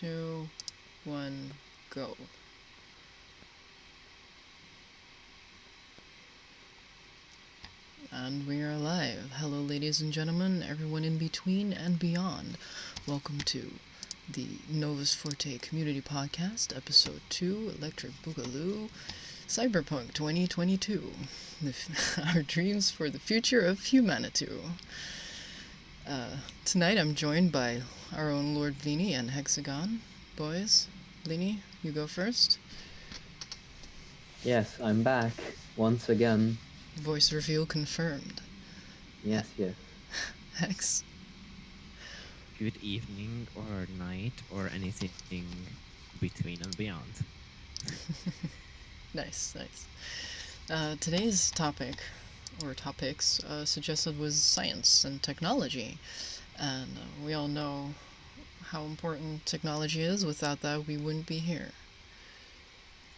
2, 1, go. And we are live. Hello, ladies and gentlemen, everyone in between and beyond. Welcome to the Novus Forte Community Podcast, Episode 2, Electric Boogaloo, Cyberpunk 2022. Our dreams for the future of Humanitoo. Tonight I'm joined by our own Lord Bleeny and Hexagon. Boys, Bleeny, you go first. Yes, I'm back once again. Voice reveal confirmed. Yes. Hex. Good evening or night or anything between and beyond. Nice. Today's topic, or topics, suggested was science and technology. And we all know how important technology is. Without that, we wouldn't be here.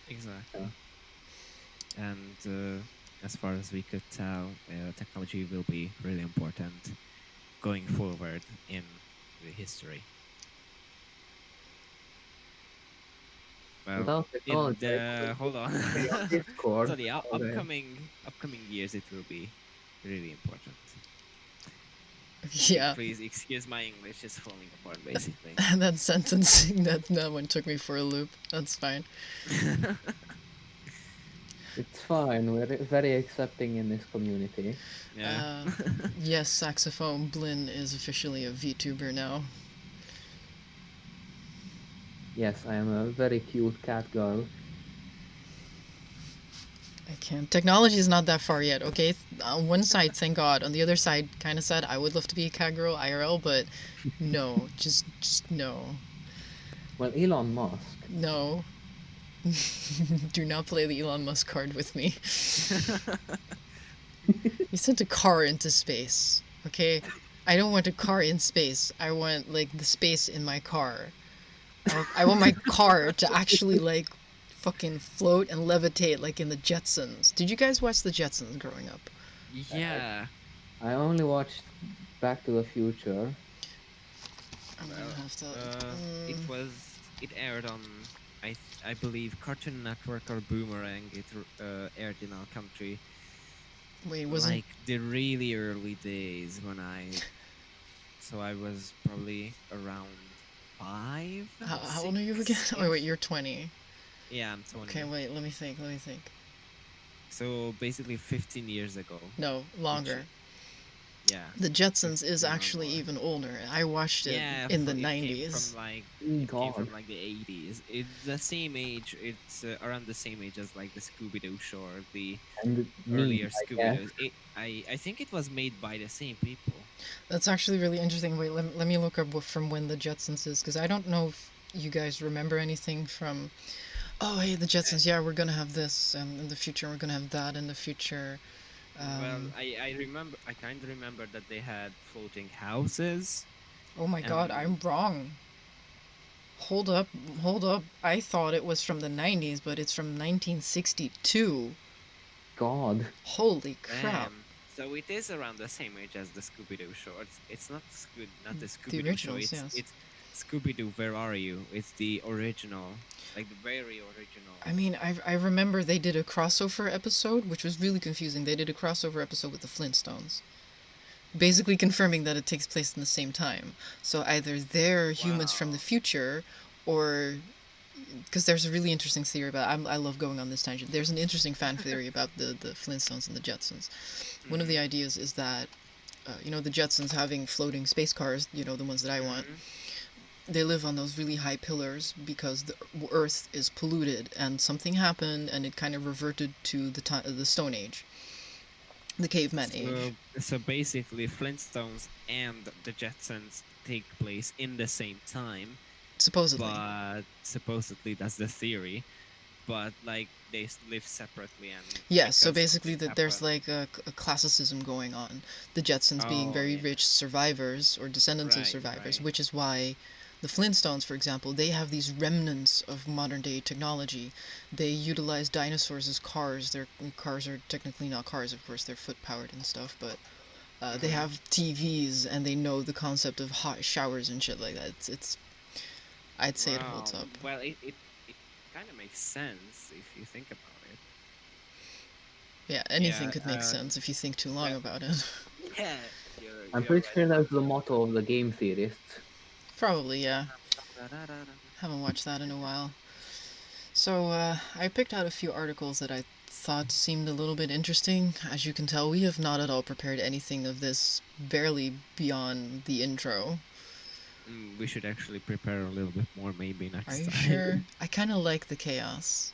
Exactly. And as far as we could tell, technology will be really important going forward in the history. Well, hold on. Discord, So the upcoming years, it will be really important. Yeah. Please excuse my English is falling apart, basically. That sentencing, that one took me for a loop. That's fine. It's fine. We're very accepting in this community. Yeah. Yes, Saxophone Blinn is officially a VTuber now. Yes, I am a very cute cat girl. I can't. Technology is not that far yet, okay? On one side, thank God. On the other side, kind of sad. I would love to be a cat girl IRL, but no. just no. Well, Elon Musk. No. Do not play the Elon Musk card with me. He sent a car into space, okay? I don't want a car in space. I want, like, the space in my car. I want my car to actually, like, fucking float and levitate like in the Jetsons. Did you guys watch the Jetsons growing up? Yeah. I only watched Back to the Future. I'm gonna have to... It aired on, I believe, Cartoon Network or Boomerang. It aired in our country. Wait, was like the really early days when I was probably around 5. How old are you again? Oh wait, you're 20. Yeah, I'm 20. Okay, wait, let me think. So basically 15 years ago. No, longer. Yeah. The Jetsons is actually even older. I watched it in the 90s. It came from like the 80s. It's the same age. It's around the same age as like the Scooby-Doo show or the earlier Scooby-Doo. I think it was made by the same people. That's actually really interesting. Wait, let me look up from when the Jetsons is, because I don't know if you guys remember anything from... Oh, hey, the Jetsons, yeah, we're gonna have this in the future, we're gonna have that in the future. Well, I kind of remember that they had floating houses. Oh my god, I'm wrong. Hold up. I thought it was from the 90s, but it's from 1962. God. Holy crap. So it is around the same age as the Scooby-Doo show. It's not the Scooby-Doo show. It's Scooby-Doo, Where Are You? It's the original, like the very original. I mean, I remember they did a crossover episode, which was really confusing. They did a crossover episode with the Flintstones, basically confirming that it takes place in the same time. So either they're humans from the future, or... Because there's a really interesting theory about... I love going on this tangent. There's an interesting fan theory about the Flintstones and the Jetsons. One of the ideas is that, the Jetsons having floating space cars, the ones that I want... They live on those really high pillars because the Earth is polluted, and something happened, and it kind of reverted to the Stone Age, the caveman age. So basically, Flintstones and the Jetsons take place in the same time. Supposedly. But supposedly that's the theory. But like they live separately and. Yeah, so basically there's like a classicism going on. The Jetsons being very rich survivors or descendants of survivors, which is why. The Flintstones, for example, they have these remnants of modern-day technology. They utilize dinosaurs as cars. Their cars are technically not cars, of course, they're foot-powered and stuff, but they have TVs, and they know the concept of hot showers and shit like that. It's I'd say it Wow. holds up. Well, it kind of makes sense if you think about it. Yeah, anything Yeah. could make sense if you think too long Well, about it. yeah. I'm You're pretty right sure about that's the motto of the game theorists. Probably, yeah. that. Haven't watched that in a while. So, I picked out a few articles that I thought seemed a little bit interesting. As you can tell, we have not at all prepared anything of this, barely beyond the intro. We should actually prepare a little bit more maybe Are next you time. sure? I kind of like the chaos.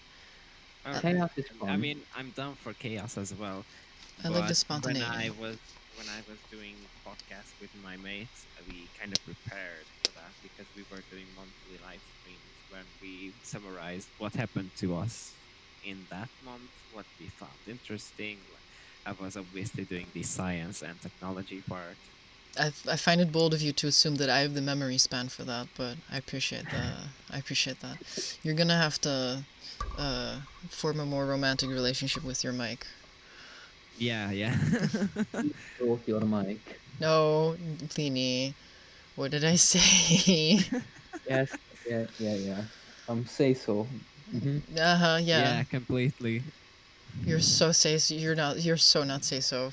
Okay. Chaos is I fun. mean, I'm down for chaos as well. I like the But when spontaneity. I was doing podcasts with my mates, we kind of prepared for that because we were doing monthly live streams when we summarized what happened to us in that month, what we found interesting. I was obviously doing the science and technology part. I find it bold of you to assume that I have the memory span for that, but I appreciate that. I appreciate that. You're gonna have to uh, form a more romantic relationship with your mic. Yeah, yeah. Broke your mic. No, Pliny. What did I say? Yes, yeah. Say so. Uh-huh, yeah. Yeah, completely. You're so say you're not you're so not say so.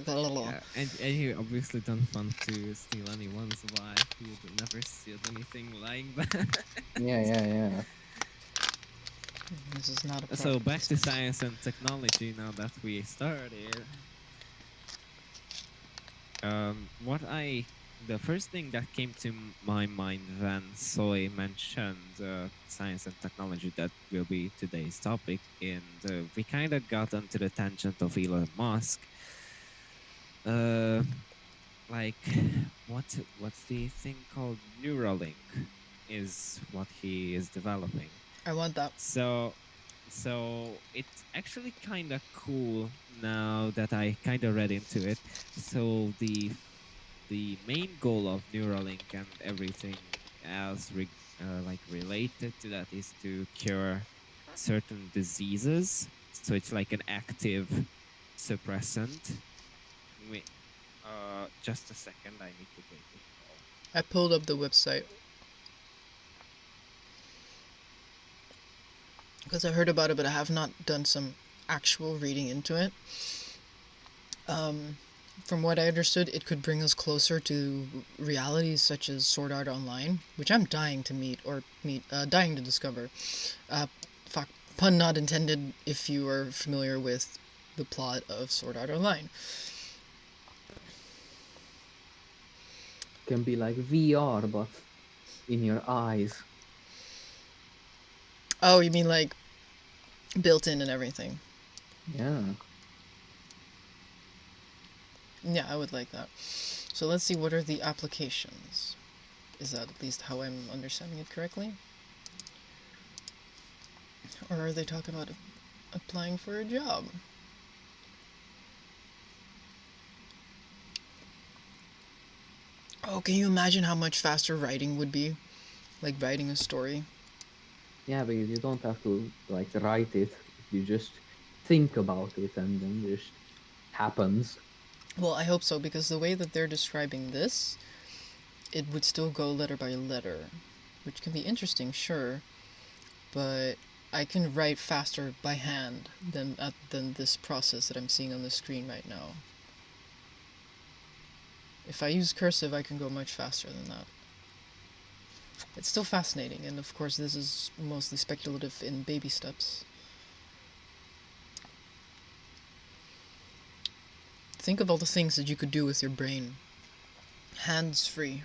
Yeah, and you obviously don't want to steal anyone's wife. You'd never steal anything like that. Yeah. This is not a So product back to placement. science and technology now that we started. What I the first thing that came to my mind when Soy mentioned science and technology that will be today's topic, and we kind of got onto the tangent of Elon Musk. Uh, like what's the thing called Neuralink is what he is developing. I want that. So it's actually kind of cool now that I kind of read into it. So the main goal of Neuralink and everything else like related to that is to cure certain diseases. So it's like an active suppressant. Wait, just a second, I need to take a call. I pulled up the website because I heard about it, but I have not done some actual reading into it. From what I understood, it could bring us closer to realities such as Sword Art Online, which I'm dying to dying to discover. Uh, fuck, pun not intended if you are familiar with the plot of Sword Art Online. Can be like VR, but in your eyes. Oh, you mean like built in and everything? Yeah. Yeah, I would like that. So let's see, what are the applications? Is that at least how I'm understanding it correctly? Or are they talking about applying for a job? Oh, can you imagine how much faster writing would be? Like writing a story? Yeah, because you don't have to like write it. You just think about it and then just happens. Well, I hope so, because the way that they're describing this, it would still go letter by letter, which can be interesting, sure, but I can write faster by hand than this process that I'm seeing on the screen right now. If I use cursive, I can go much faster than that. It's still fascinating, and of course this is mostly speculative in baby steps. Think of all the things that you could do with your brain. Hands free.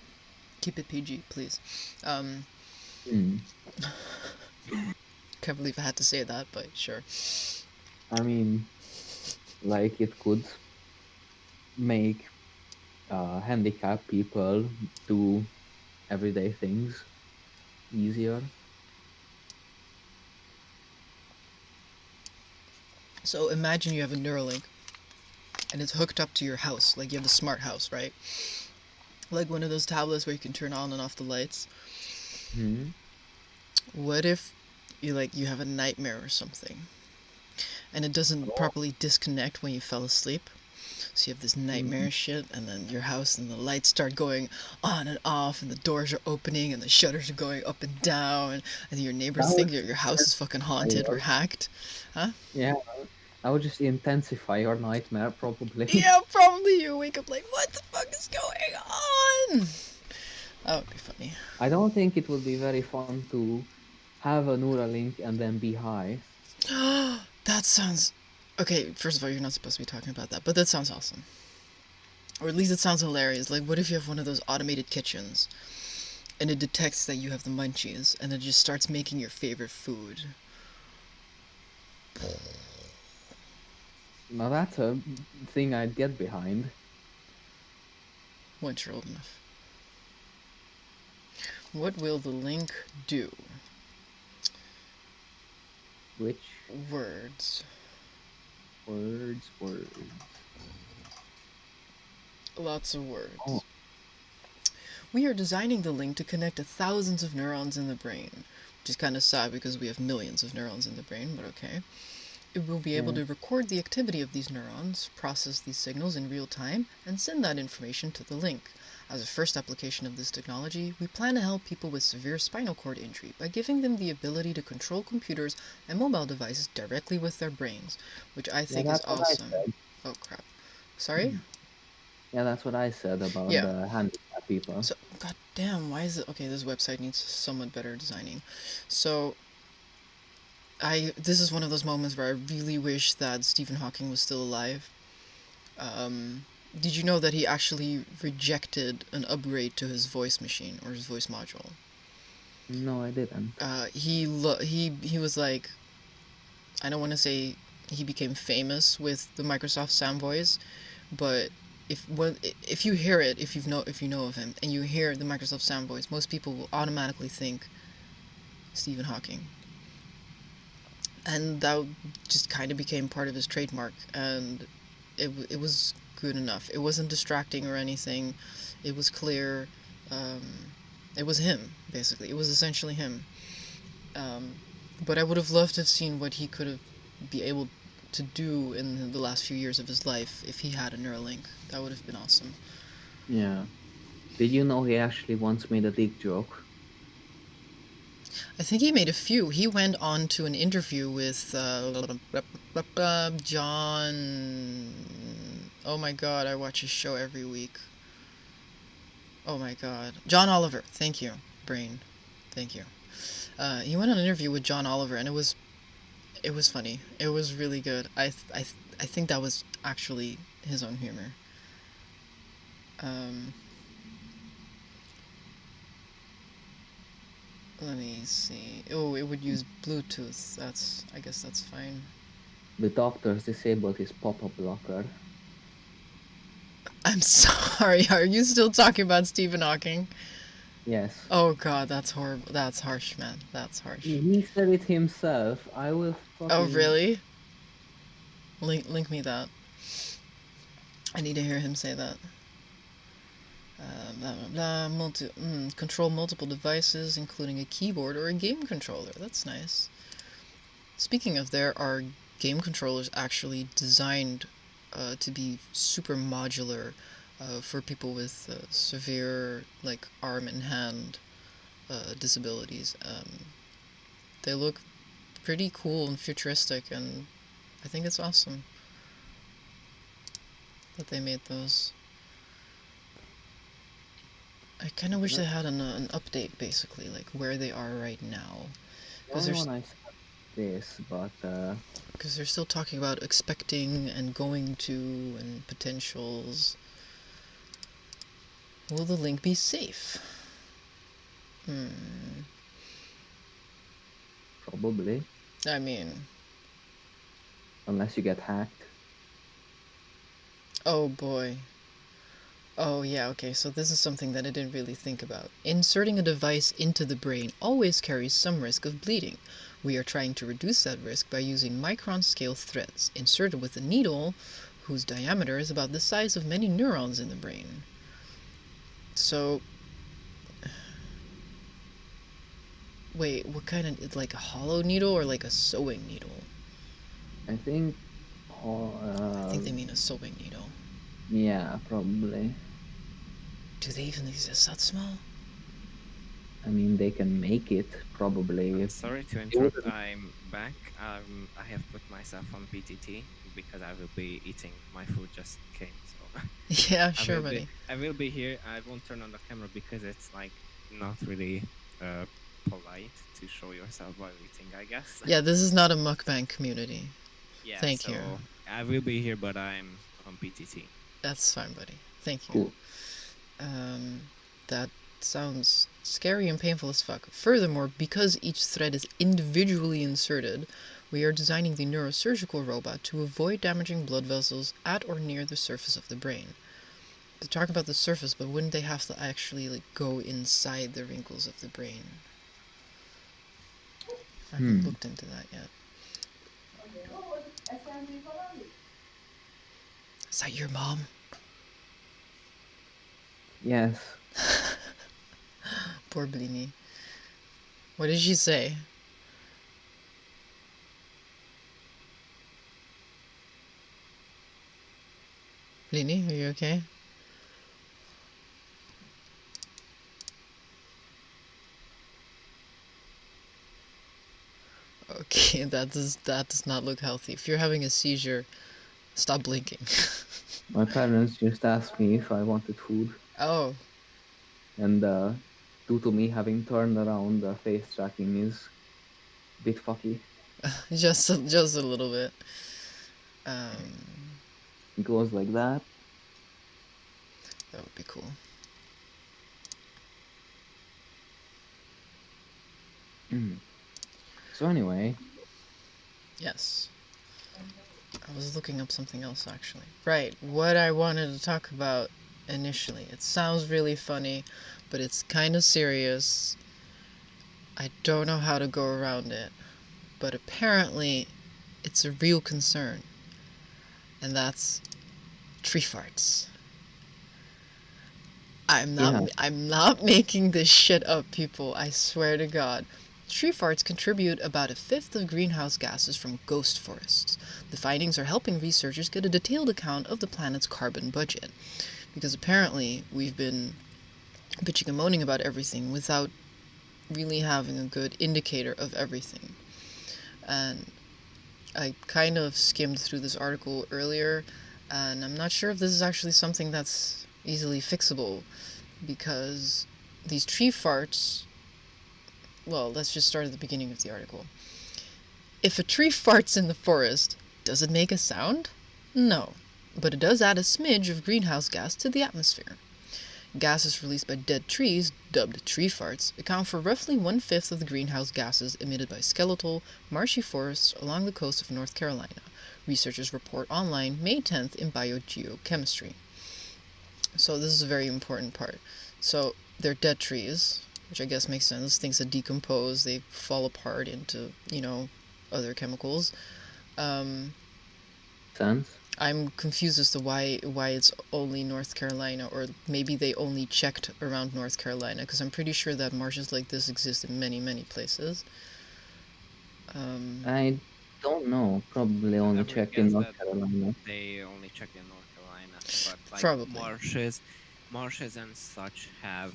Keep it PG, please. Hmm. Can't believe I had to say that, but sure. I mean, like it could make handicapped people do everyday things easier. So imagine you have a Neuralink and it's hooked up to your house, like you have a smart house, right? Like one of those tablets where you can turn on and off the lights. Hmm. What if you have a nightmare or something and it doesn't Oh, properly disconnect when you fell asleep? So you have this nightmare shit, and then your house, and the lights start going on and off, and the doors are opening, and the shutters are going up and down, and your neighbors think your house is fucking haunted or hacked. Huh? Yeah, I would just intensify your nightmare, probably. Yeah, probably you wake up like, what the fuck is going on? That would be funny. I don't think it would be very fun to have a Neuralink and then be high. That sounds... Okay, first of all, you're not supposed to be talking about that, but that sounds awesome. Or at least it sounds hilarious. Like, what if you have one of those automated kitchens, and it detects that you have the munchies, and it just starts making your favorite food? Now that's a thing I'd get behind. Once you're old enough. What will the link do? Which? Words. Words. Lots of words. Oh. We are designing the link to connect to thousands of neurons in the brain, which is kind of sad because we have millions of neurons in the brain, but okay. It will be able to record the activity of these neurons, process these signals in real time, and send that information to the link. As a first application of this technology, we plan to help people with severe spinal cord injury by giving them the ability to control computers and mobile devices directly with their brains, which I think is awesome. Oh crap. Sorry? Yeah, that's what I said about the handicapped people. So, goddamn, why is it... Okay, this website needs somewhat better designing. So, this is one of those moments where I really wish that Stephen Hawking was still alive. Did you know that he actually rejected an upgrade to his voice machine, or his voice module? No, I didn't. He was like... I don't want to say he became famous with the Microsoft Sam voice, but if you hear it, if you know of him, and you hear the Microsoft Sam voice, most people will automatically think Stephen Hawking. And that just kind of became part of his trademark, and it was good enough. It wasn't distracting or anything. It was clear. It was him, basically. It was essentially him. But I would have loved to have seen what he could have be able to do in the last few years of his life if he had a Neuralink. That would have been awesome. Yeah. Did you know he actually once made a dick joke? I think he made a few. He went on to an interview with John... Oh my god, I watch his show every week. Oh my god. John Oliver. Thank you, brain. Thank you. He went on an interview with John Oliver, and it was funny. It was really good. I think that was actually his own humor. Let me see. Oh, it would use Bluetooth. I guess that's fine. The doctors disabled his pop-up blocker. I'm sorry, are you still talking about Stephen Hawking? Yes. Oh god, that's horrible. That's harsh, man. That's harsh. He said it himself. I will fucking... Oh, really? Link me that. I need to hear him say that. Blah, blah, blah. Control multiple devices, including a keyboard or a game controller. That's nice. Speaking of, there are game controllers actually designed to be super modular for people with severe, like, arm and hand disabilities. They look pretty cool and futuristic, and I think it's awesome that they made those. I kind of wish they had an update, basically, like where they are right now. Because they're still talking about expecting and going to and potentials. Will the link be safe? Probably. I mean... Unless you get hacked. Oh boy. Oh yeah, okay, so this is something that I didn't really think about. Inserting a device into the brain always carries some risk of bleeding. We are trying to reduce that risk by using micron-scale threads inserted with a needle whose diameter is about the size of many neurons in the brain. So... Wait, what kind of... Like a hollow needle or like a sewing needle? I think I think they mean a sewing needle. Yeah, probably. Do they even exist that small? I mean, they can make it, probably. Sorry to They interrupt. wouldn't- I'm back. I have put myself on PTT because I will be eating. My food just came, so Yeah, sure, buddy. I will be here. I won't turn on the camera because it's like not really polite to show yourself while eating, I guess. Yeah, this is not a mukbang community. Yeah. Thank so you. I will be here, but I'm on PTT. That's fine, buddy. Thank you. Cool. That sounds scary and painful as fuck. Furthermore, because each thread is individually inserted, we are designing the neurosurgical robot to avoid damaging blood vessels at or near the surface of the brain. They talk about the surface, but wouldn't they have to actually like go inside the wrinkles of the brain? I haven't looked into that yet. Is that your mom? Yes. Poor Blini. What did she say? Blini, are you okay? Okay, that does not look healthy. If you're having a seizure, stop blinking. My parents just asked me if I wanted food, Oh, and due to me having turned around, the face tracking is a bit fucky. just a little bit. It goes like that. That would be cool. So anyway, Yes. I was looking up something else actually. Right, what I wanted to talk about initially. It sounds really funny, but it's kind of serious. I don't know how to go around it, but apparently it's a real concern. And that's tree farts. I'm not making this shit up, people. I swear to God. Tree farts contribute about 1/5 of greenhouse gases from ghost forests. The findings are helping researchers get a detailed account of the planet's carbon budget. Because apparently we've been bitching and moaning about everything without really having a good indicator of everything. And I kind of skimmed through this article earlier, and I'm not sure if this is actually something that's easily fixable, because these tree farts... Well, let's just start at the beginning of the article. If a tree farts in the forest, does it make a sound? No, but it does add a smidge of greenhouse gas to the atmosphere. Gases released by dead trees, dubbed tree farts, account for roughly 1/5 of the greenhouse gases emitted by skeletal, marshy forests along the coast of North Carolina, researchers report online May 10th in Biogeochemistry. So this is a very important part. So they're dead trees, which I guess makes sense. Things that decompose, they fall apart into, other chemicals. sense. I'm confused as to why it's only North Carolina, or maybe they only checked around North Carolina, because I'm pretty sure that marshes like this exist in many, many places. I don't know. Probably only would checked in guess North that Carolina. They only check in North Carolina, but like Probably. marshes and such have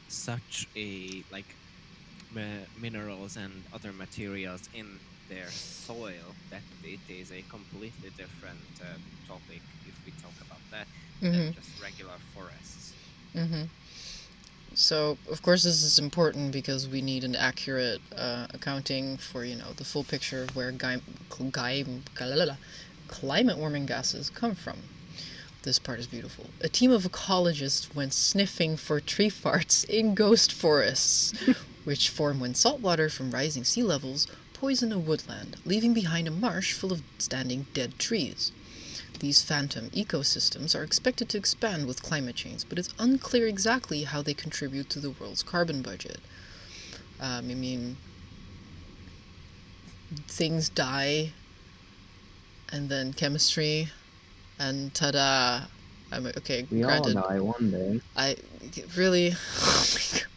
such a minerals and other materials in their soil that it is a completely different topic if we talk about that than just regular forests. So, of course, this is important because we need an accurate accounting for, the full picture of where climate warming gases come from. This part is beautiful. A team of ecologists went sniffing for tree farts in ghost forests, which form when salt water from rising sea levels poison a woodland, leaving behind a marsh full of standing dead trees. These phantom ecosystems are expected to expand with climate change, but it's unclear exactly how they contribute to the world's carbon budget. I mean, things die, and then chemistry, and ta-da! Okay, We granted. all die one day. I really... Oh my God.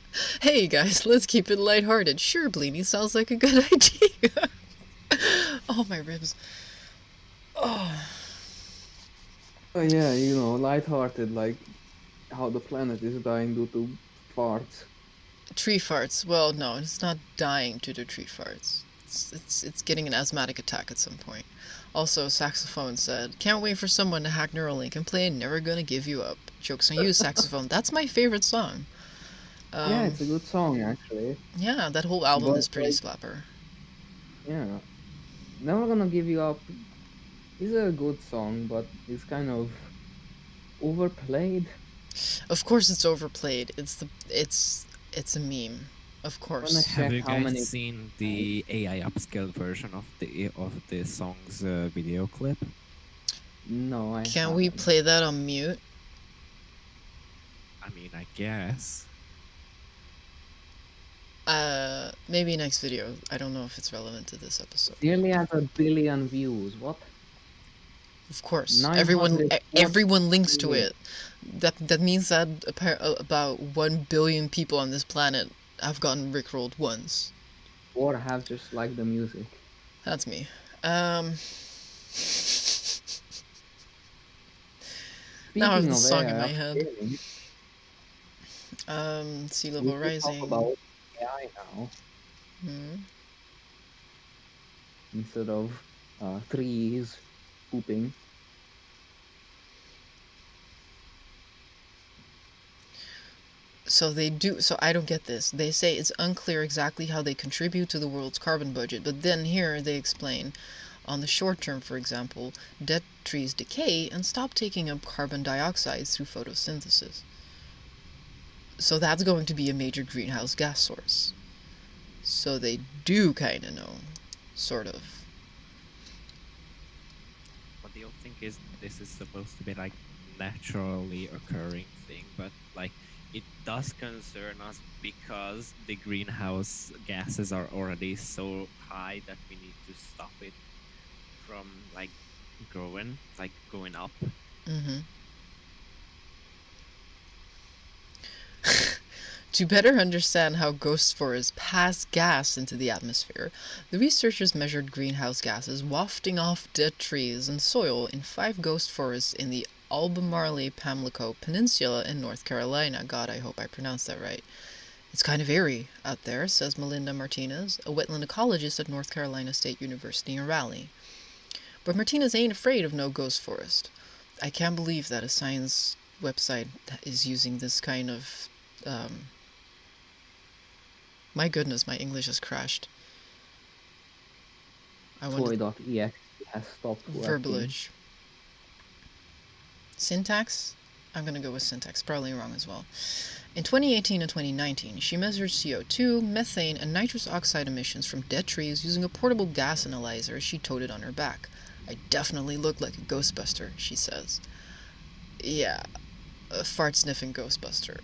Hey guys, let's keep it lighthearted. Sure, Bleenie sounds like a good idea. Oh, my ribs. Oh, Oh yeah, lighthearted, like how the planet is dying due to farts. tree farts. Well, no, it's not dying due to tree farts. It's getting an asthmatic attack at some point. Also, Saxophone said, "Can't wait for someone to hack Neuralink and play Never Gonna Give You Up." Jokes on you, Saxophone. That's my favorite song. Yeah, it's a good song actually. Yeah, that whole album But is pretty like, slapper. yeah, Never Gonna Give You Up is a good song, but it's kind of overplayed. Of course, it's overplayed. It's a meme. Of When I course. Have check you how guys many seen the AI upscaled version of the song's video clip? No, I Can we haven't. play that on mute? I mean, I guess. Maybe next video. I don't know if it's relevant to this episode. Nearly at 1 billion views. What? Of course, 940 everyone links to million. it. That means that about 1 billion people on this planet have gotten rickrolled once. Or have just liked the music. That's me. Now I have Speaking the of song in AI my head. upscaling, Sea we level should rising. talk about AI now instead of trees pooping. So they do. So I don't get this. They say it's unclear exactly how they contribute to the world's carbon budget, but then here they explain, on the short term, for example, dead trees decay and stop taking up carbon dioxide through photosynthesis. So that's going to be a major greenhouse gas source. So they do kind of know, sort of. What do you think is this is supposed to be like naturally occurring thing, but like it does concern us because the greenhouse gases are already so high that we need to stop it from like going up. To better understand how ghost forests pass gas into the atmosphere, the researchers measured greenhouse gases wafting off dead trees and soil in 5 ghost forests in the Albemarle Pamlico Peninsula in North Carolina. God, I hope I pronounced that right. It's kind of eerie out there, says Melinda Martinez, a wetland ecologist at North Carolina State University in Raleigh. But Martinez ain't afraid of no ghost forest. I can't believe that a science website is using this kind of my goodness, my English has crashed. Toy.exe has stopped working. Verbalage. Syntax? I'm gonna go with syntax, probably wrong as well. In 2018 and 2019, she measured CO2, methane, and nitrous oxide emissions from dead trees using a portable gas analyzer as she towed it on her back. I definitely look like a Ghostbuster, she says. Yeah, a fart-sniffing Ghostbuster.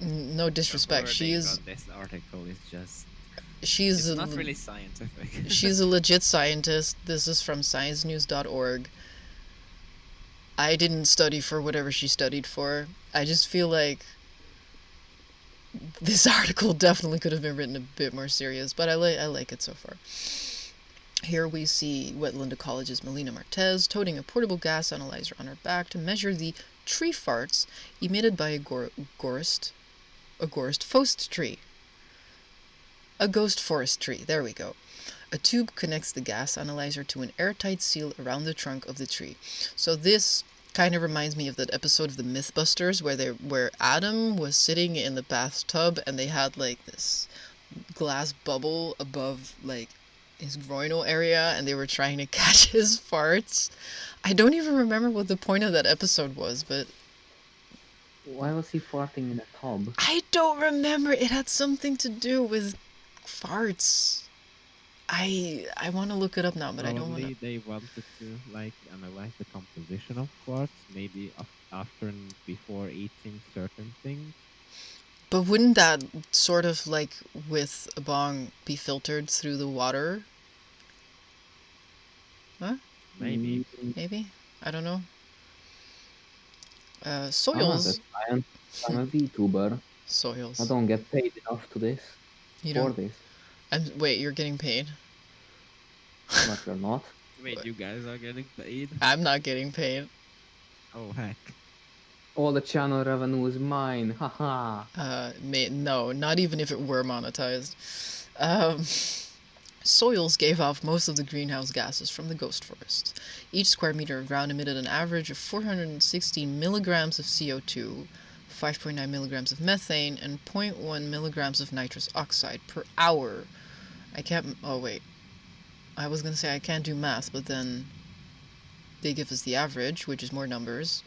No disrespect, she is... This article is just... She's it's not really scientific. She's a legit scientist. This is from sciencenews.org. I didn't study for whatever she studied for. I just feel like this article definitely could have been written a bit more serious, but I like it so far. Here we see wetland ecologist Melina Martez toting a portable gas analyzer on her back to measure the tree farts emitted by a ghost forest tree. A ghost forest tree, there we go. A tube connects the gas analyzer to an airtight seal around the trunk of the tree. So this kind of reminds me of that episode of the Mythbusters where Adam was sitting in the bathtub and they had like this glass bubble above like his groinal area and they were trying to catch his farts. I don't even remember what the point of that episode was, but why was he farting in a tub? I don't remember. It had something to do with farts. I want to look it up now, but Probably I don't want to. They wanted to like analyze the composition of farts, maybe after and before eating certain things. But wouldn't that sort of like with a bong be filtered through the water? Huh? Maybe. Maybe? I don't know. Soils. I'm a VTuber. Soils. I don't get paid enough to this. You for don't. this. Wait, you're getting paid? But you're not. Wait, you guys are getting paid? I'm not getting paid. Oh heck. All the channel revenue is mine. Haha. No, not even if it were monetized. Um, Soils gave off most of the greenhouse gases from the ghost forests. Each square meter of ground emitted an average of 416 milligrams of CO2, 5.9 milligrams of methane, and 0.1 milligrams of nitrous oxide per hour. I can't. Oh, wait. I was gonna say I can't do math, but then they give us the average, which is more numbers,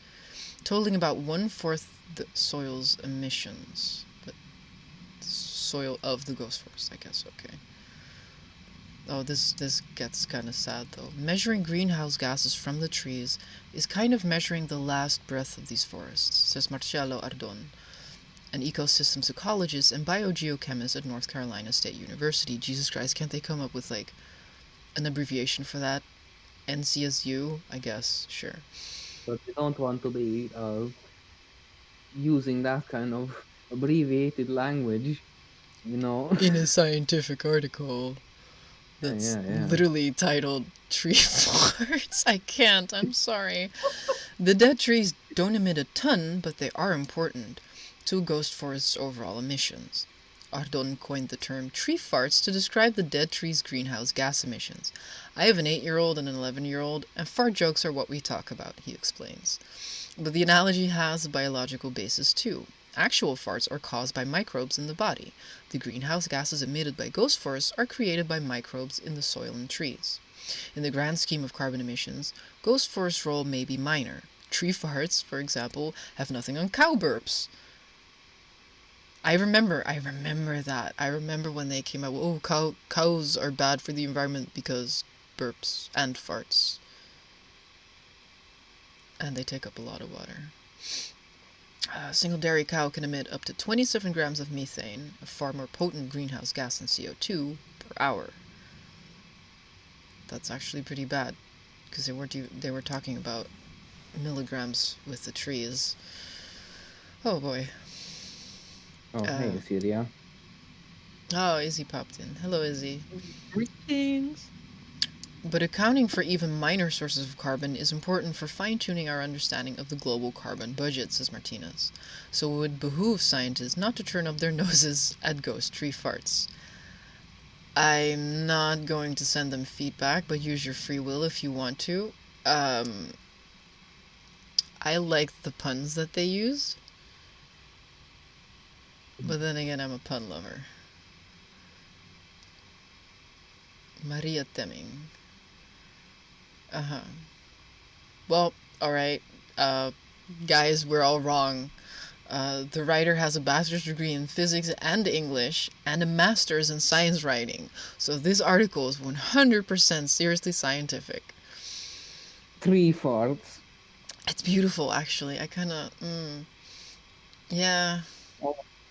totaling about 1/4 the soil's emissions. But soil of the ghost forest, I guess. Okay. Oh, this gets kind of sad though. Measuring greenhouse gases from the trees is kind of measuring the last breath of these forests, says Marcialo Ardon, an ecosystems ecologist and biogeochemist at North Carolina State University. Jesus Christ, can't they come up with like an abbreviation for that? NCSU, I guess. Sure. But we don't want to be using that kind of abbreviated language, you know. In a scientific article that's Yeah. literally titled Tree Farts. I can't, I'm sorry. The dead trees don't emit a ton, but they are important to a ghost forest's overall emissions. Ardon coined the term tree farts to describe the dead tree's greenhouse gas emissions. I have an 8-year-old and an 11-year-old, and fart jokes are what we talk about, he explains. But the analogy has a biological basis too. Actual farts are caused by microbes in the body. The greenhouse gases emitted by ghost forests are created by microbes in the soil and trees. In the grand scheme of carbon emissions, ghost forest role may be minor. Tree farts, for example, have nothing on cow burps. I remember that. I remember when they came out, oh, cows are bad for the environment because burps and farts. And they take up a lot of water. A single dairy cow can emit up to 27 grams of methane, a far more potent greenhouse gas than CO2, per hour. That's actually pretty bad, because they were talking about milligrams with the trees. Oh boy. Oh, hey, Isiria. Oh, Izzy popped in. Hello, Izzy. Greetings. But accounting for even minor sources of carbon is important for fine-tuning our understanding of the global carbon budget, says Martinez. So it would behoove scientists not to turn up their noses at ghost tree farts. I'm not going to send them feedback, but use your free will if you want to. I like the puns that they used. But then again, I'm a pun lover. Maria Temming. Well, alright. Guys, we're all wrong. The writer has a bachelor's degree in physics and English and a master's in science writing. So this article is 100% seriously scientific. Tree farts. It's beautiful, actually. I kind of, yeah.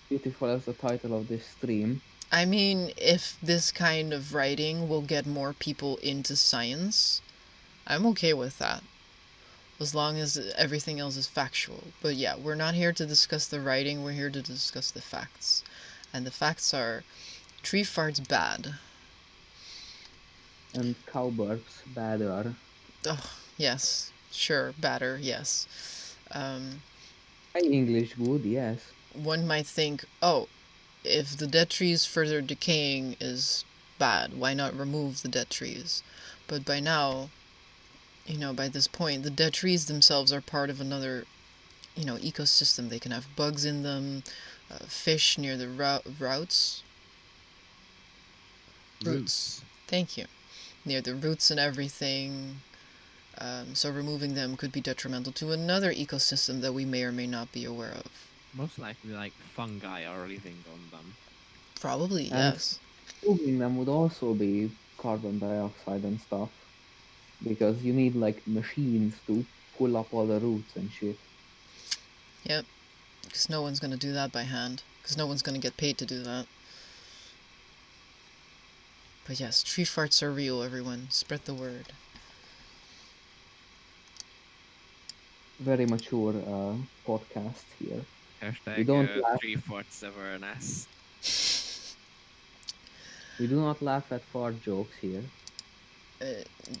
Beautiful as the title of this stream. I mean, if this kind of writing will get more people into science, I'm okay with that. As long as everything else is factual. But yeah, we're not here to discuss the writing, we're here to discuss the facts. And the facts are, tree farts bad. And cow burps badder. Oh, yes. Sure, badder, yes. Hi, English good, yes. One might think, oh, if the dead trees further decaying is bad, why not remove the dead trees? But by now, by this point, the dead trees themselves are part of another, ecosystem. They can have bugs in them, fish near the roots. Thank you. Near the roots and everything. So removing them could be detrimental to another ecosystem that we may or may not be aware of. Most likely, like, fungi are living on them. Probably, yes. Removing them would also be carbon dioxide and stuff. Because you need, like, machines to pull up all the roots and shit. Yep. Because no one's going to do that by hand. Because no one's going to get paid to do that. But yes, tree farts are real, everyone. Spread the word. Very mature podcast here. Hashtag We don't laugh. tree farts awareness. We do not laugh at fart jokes here.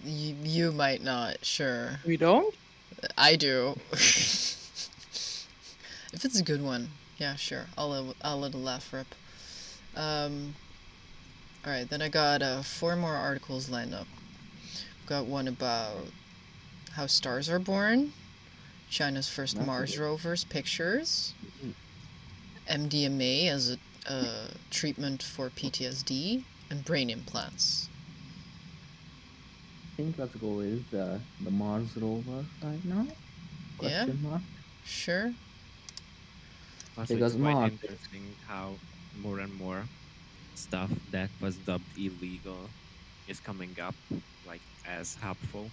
You might not, sure. We don't? I do. If it's a good one, yeah, sure. I'll let a laugh rip. Alright, then I got 4 more articles lined up. Got one about how stars are born, China's first That's Mars it. rover's pictures, Mhm. MDMA as a treatment for PTSD, and brain implants. I think let's go with the Mars rover right now. Yeah, Question mark. sure. Also, it's Because quite Mars. interesting how more and more stuff that was dubbed illegal is coming up like as helpful,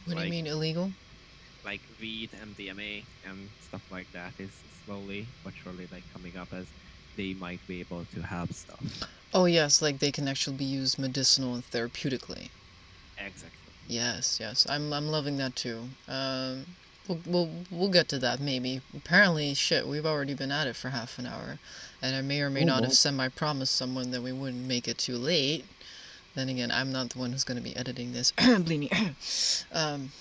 What do you like mean illegal? weed, MDMA, and stuff like that is slowly but surely like coming up as they might be able to help stuff. Oh yes, like they can actually be used medicinal and therapeutically. Exactly. Yes, yes, I'm loving that too. We'll get to that maybe. Apparently, shit, we've already been at it for half an hour, and I may or may Oh, not have God. semi-promised someone that we wouldn't make it too late. Then again, I'm not the one who's going to be editing this. Bleeny. um,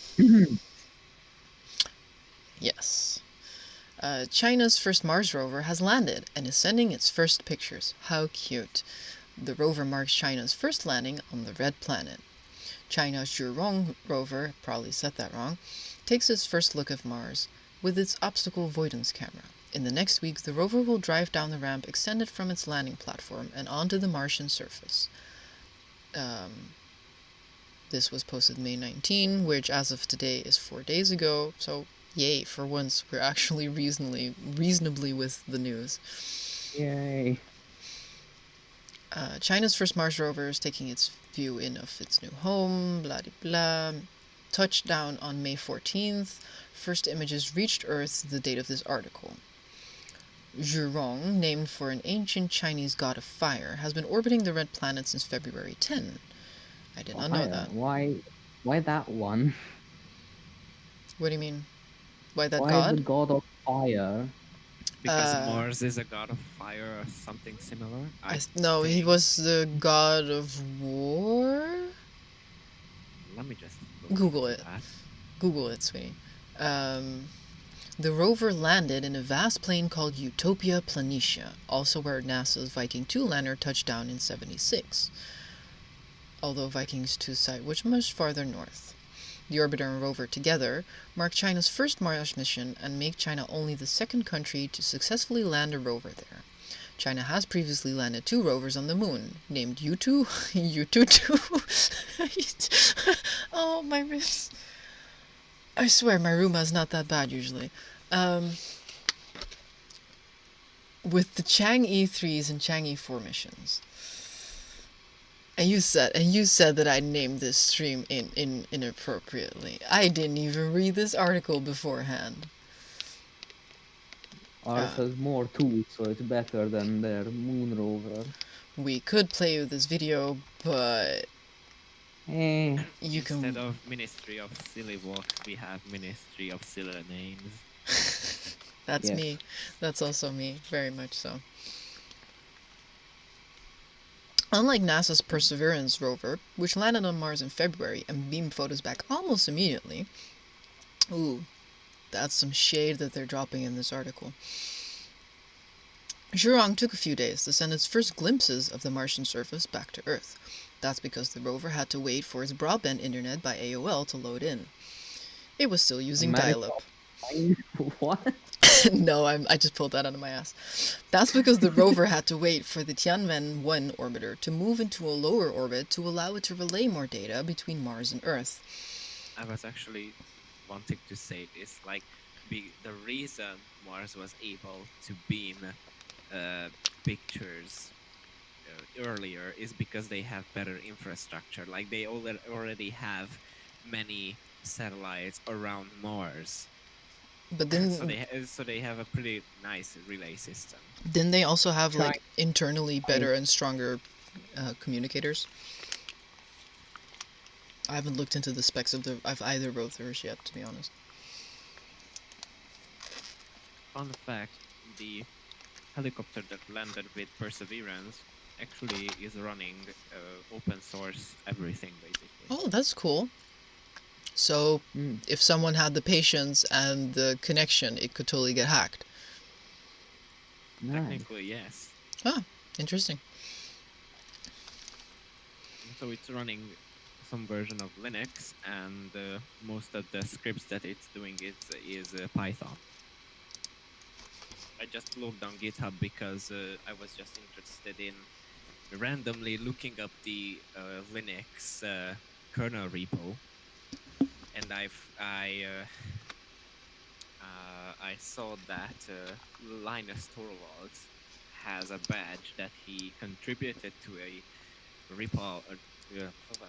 yes. China's first Mars rover has landed and is sending its first pictures. How cute. The rover marks China's first landing on the Red Planet. China's Zhurong rover, probably said that wrong, takes its first look at Mars with its obstacle avoidance camera. In the next week, the rover will drive down the ramp extended from its landing platform and onto the Martian surface. This was posted May 19, which as of today is 4 days ago, so yay, for once we're actually reasonably with the news. Yay. China's first Mars rover is taking its view in of its new home, blah de blah. Touchdown on May 14th. First images reached Earth, the date of this article. Zhurong, named for an ancient Chinese god of fire, has been orbiting the red planet since February 10. I did not know that. Why that one? What do you mean? Why that Why the god? god of fire? Because Mars is a god of fire or something similar. No, he think. was the god of war? Let me just Google into it. that. Google it, sweetie. The rover landed in a vast plain called Utopia Planitia, also where NASA's Viking 2 lander touched down in 76. Although Viking's 2 site was much farther north. The orbiter and rover together mark China's first Mars mission and make China only the second country to successfully land a rover there. China has previously landed 2 rovers on the moon, named U2, U22. Oh, my wrist. I swear my Roomba's not that bad usually. With the Chang'e 3s and Chang'e 4 missions. And you said that I named this stream inappropriately. I didn't even read this article beforehand. Ours has more tools, so it's better than their moon rover. We could play with this video, but Eh. you Instead can. of Ministry of Silly Walks, we have Ministry of Silly Names. That's Yes. me. That's also me, very much so. Unlike NASA's Perseverance rover, which landed on Mars in February and beamed photos back almost immediately. Ooh, that's some shade that they're dropping in this article. Zhurong took a few days to send its first glimpses of the Martian surface back to Earth. That's because the rover had to wait for its broadband internet by AOL to load in. It was still using dial-up. What? No, I just pulled that out of my ass. That's because the rover had to wait for the Tianwen-1 orbiter to move into a lower orbit to allow it to relay more data between Mars and Earth. I was actually wanting to say this, like, the reason Mars was able to beam pictures earlier is because they have better infrastructure. Like, they already have many satellites around Mars. But then, so they have a pretty nice relay system. Didn't they also have like internally better and stronger communicators? I haven't looked into the specs of either rovers yet, to be honest. Fun fact: the helicopter that landed with Perseverance actually is running open source everything basically. Oh, that's cool. So, if someone had the patience and the connection, it could totally get hacked. Nice. Technically, yes. Ah, interesting. So it's running some version of Linux, and most of the scripts that it's doing is Python. I just looked on GitHub because I was just interested in randomly looking up the Linux kernel repo, and I saw that Linus Torvalds has a badge that he contributed to a repo. Hold on.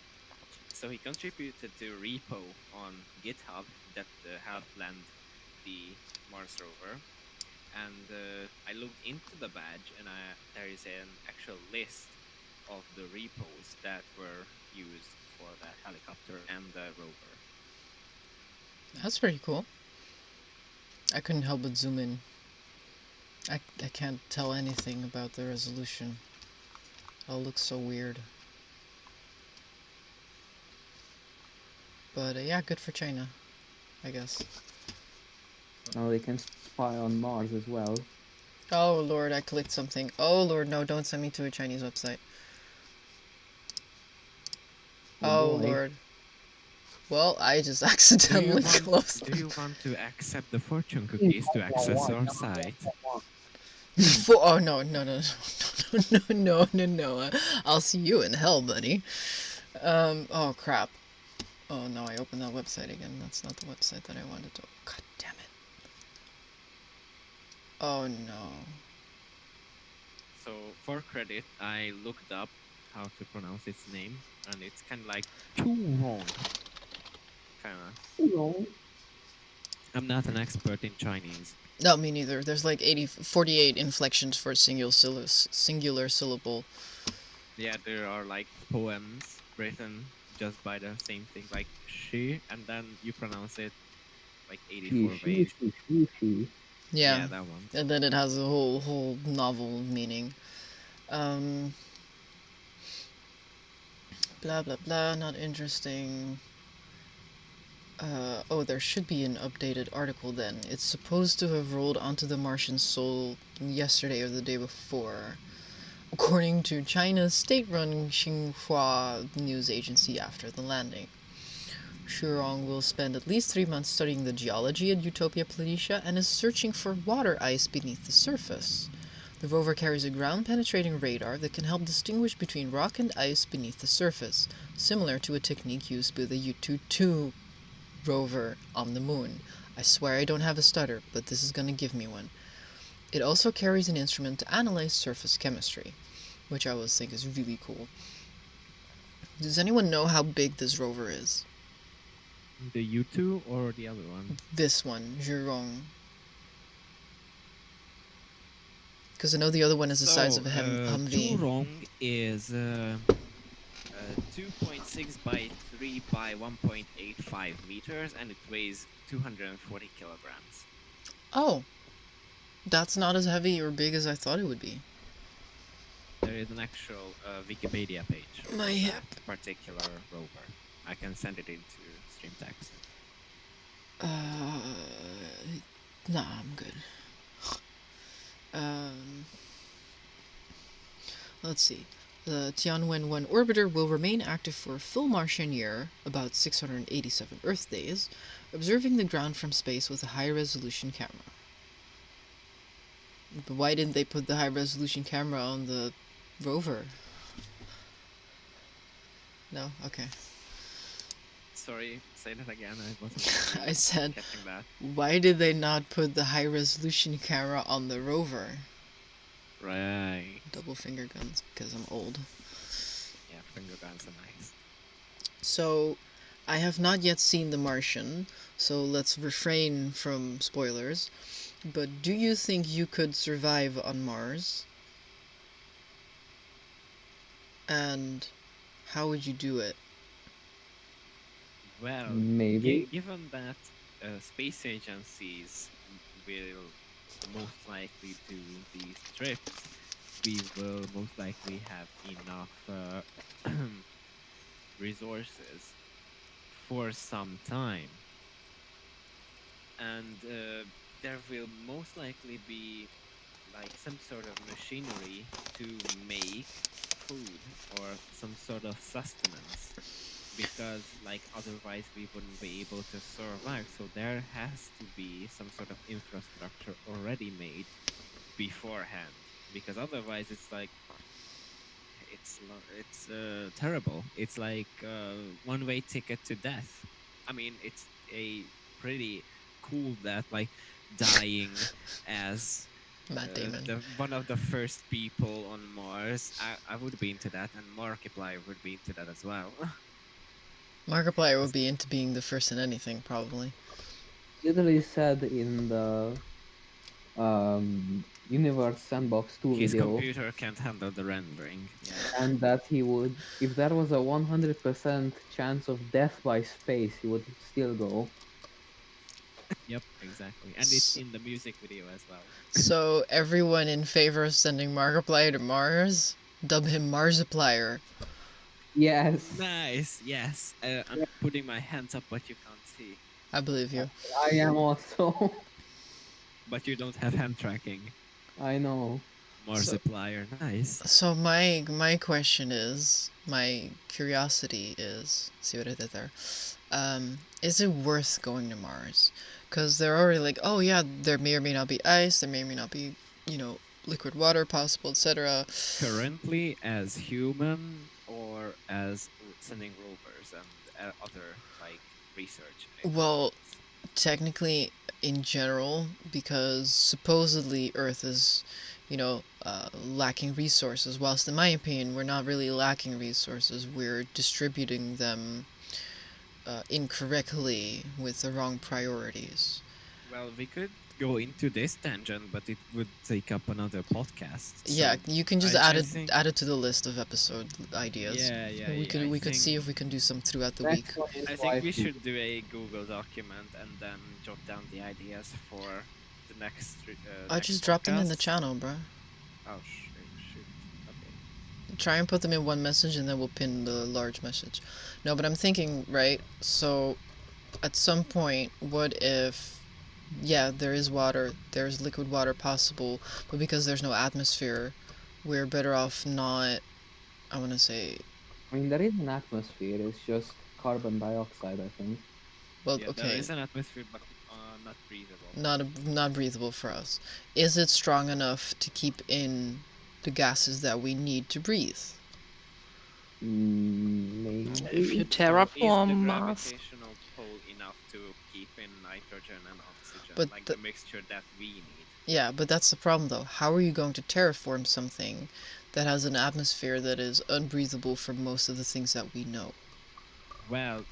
So he contributed to a repo on GitHub that helped land the Mars rover. And I looked into the badge, and there is an actual list of the repos that were used for that helicopter and the rover. That's pretty cool. I couldn't help but zoom in. I can't tell anything about the resolution. It all looks so weird. But yeah, good for China, I guess. Now they can spy on Mars as well. Oh lord, I clicked something. Oh lord, no, don't send me to a Chinese website. Oh boy. lord. Well, I just accidentally closed. Do you want to accept the fortune cookies to access our site? Oh no, no, no, no, no, no, no, no. I'll see you in hell, buddy. Oh crap. Oh no, I opened that website again. That's not the website that I wanted to. God damn it. Oh no. So, for credit, I looked up how to pronounce its name, and it's kind of like too wrong. Kinda. I'm not an expert in Chinese. No, me neither. There's like 48 inflections for a singular syllable. Yeah, there are like poems written just by the same thing, like she, and then you pronounce it like 84 ways. Yeah, that one. and then it has a whole novel meaning. Blah blah blah, not interesting. Oh, there should be an updated article then. It's supposed to have rolled onto the Martian soil yesterday or the day before, according to China's state-run Xinhua news agency after the landing. Shurong will spend at least 3 months studying the geology at Utopia Planitia and is searching for water ice beneath the surface. The rover carries a ground-penetrating radar that can help distinguish between rock and ice beneath the surface, similar to a technique used by the Yutu-2 rover on the moon. I swear I don't have a stutter, but this is gonna give me one. It also carries an instrument to analyze surface chemistry, which I always think is really cool. Does anyone know how big this rover is? The U2 or the other one? This one, Zhurong. Because I know the other one is the size of a Humvee. Zhurong is 2.6 by 3 by 1.85 meters, and it weighs 240 kilograms. Oh, that's not as heavy or big as I thought it would be. There is an actual Wikipedia page for My hip. that particular rover. I can send it into stream text. Nah, I'm good. Let's see. The Tianwen-1 orbiter will remain active for a full Martian year, about 687 Earth days, observing the ground from space with a high-resolution camera. But why didn't they put the high-resolution camera on the rover? No? Okay. Sorry, say that again. I wasn't I said, catching that. why did they not put the high-resolution camera on the rover? Right. Double finger guns, because I'm old. Yeah, finger guns are nice. So, I have not yet seen The Martian, so let's refrain from spoilers. But do you think you could survive on Mars? And how would you do it? Well, maybe. Given that space agencies will most likely do these trips, we will most likely have enough resources for some time, and there will most likely be like some sort of machinery to make food or some sort of sustenance, because like otherwise we wouldn't be able to survive. So there has to be some sort of infrastructure already made beforehand, because otherwise it's like it's terrible. It's like one-way ticket to death. I mean, it's a pretty cool death, like dying as Matt Damon. the one of the first people on Mars. I would be into that, and Markiplier would be into that as well. Markiplier would be into being the first in anything, probably. Literally said in the Universe Sandbox 2 His video, computer can't handle the rendering. Yeah. and that he would, if there was a 100% chance of death by space, he would still go. Yep, exactly. And it's in the music video as well. So everyone in favor of sending Markiplier to Mars, dub him Marsiplier. Yes, Nice. Yes. I'm putting my hands up, but you can't see. I believe you. I am also. But you don't have hand tracking. I know. Markiplier. Nice. So my question is, my curiosity is, see what I did there? Is it worth going to Mars? Because they're already like, oh yeah, there may or may not be ice, there may or may not be, liquid water possible, etc. Currently, as human or as sending rovers and other like research. Well, technically, in general, because supposedly Earth is, lacking resources. Whilst in my opinion, we're not really lacking resources. We're distributing them incorrectly with the wrong priorities. Well, we could go into this tangent, but it would take up another podcast. Yeah, so you can just I add it think- add it to the list of episode ideas. Yeah. We could I we could see think- if we can do some throughout the Next week. one is I think we wifey. should do a Google document and then jot down the ideas for the next. I next just dropped them in the podcast. channel, bro. Oh shoot! Okay. Try and put them in one message and then we'll pin the large message. No, but I'm thinking, right? So at some point, what if, yeah, there is water, there's liquid water possible, but because there's no atmosphere, we're better off not, I want to say, I mean, there is an atmosphere. It's just carbon dioxide, I think. well, Yeah, there okay, is an atmosphere, but not breathable. not breathable for us. Is it strong enough to keep in the gases that we need to breathe? Maybe. If you Is the terraform Mars, gravitational pull enough to keep in nitrogen and oxygen, But like the- the mixture that we need? Yeah, but that's the problem though. How are you going to terraform something that has an atmosphere that is unbreathable for most of the things that we know? Well,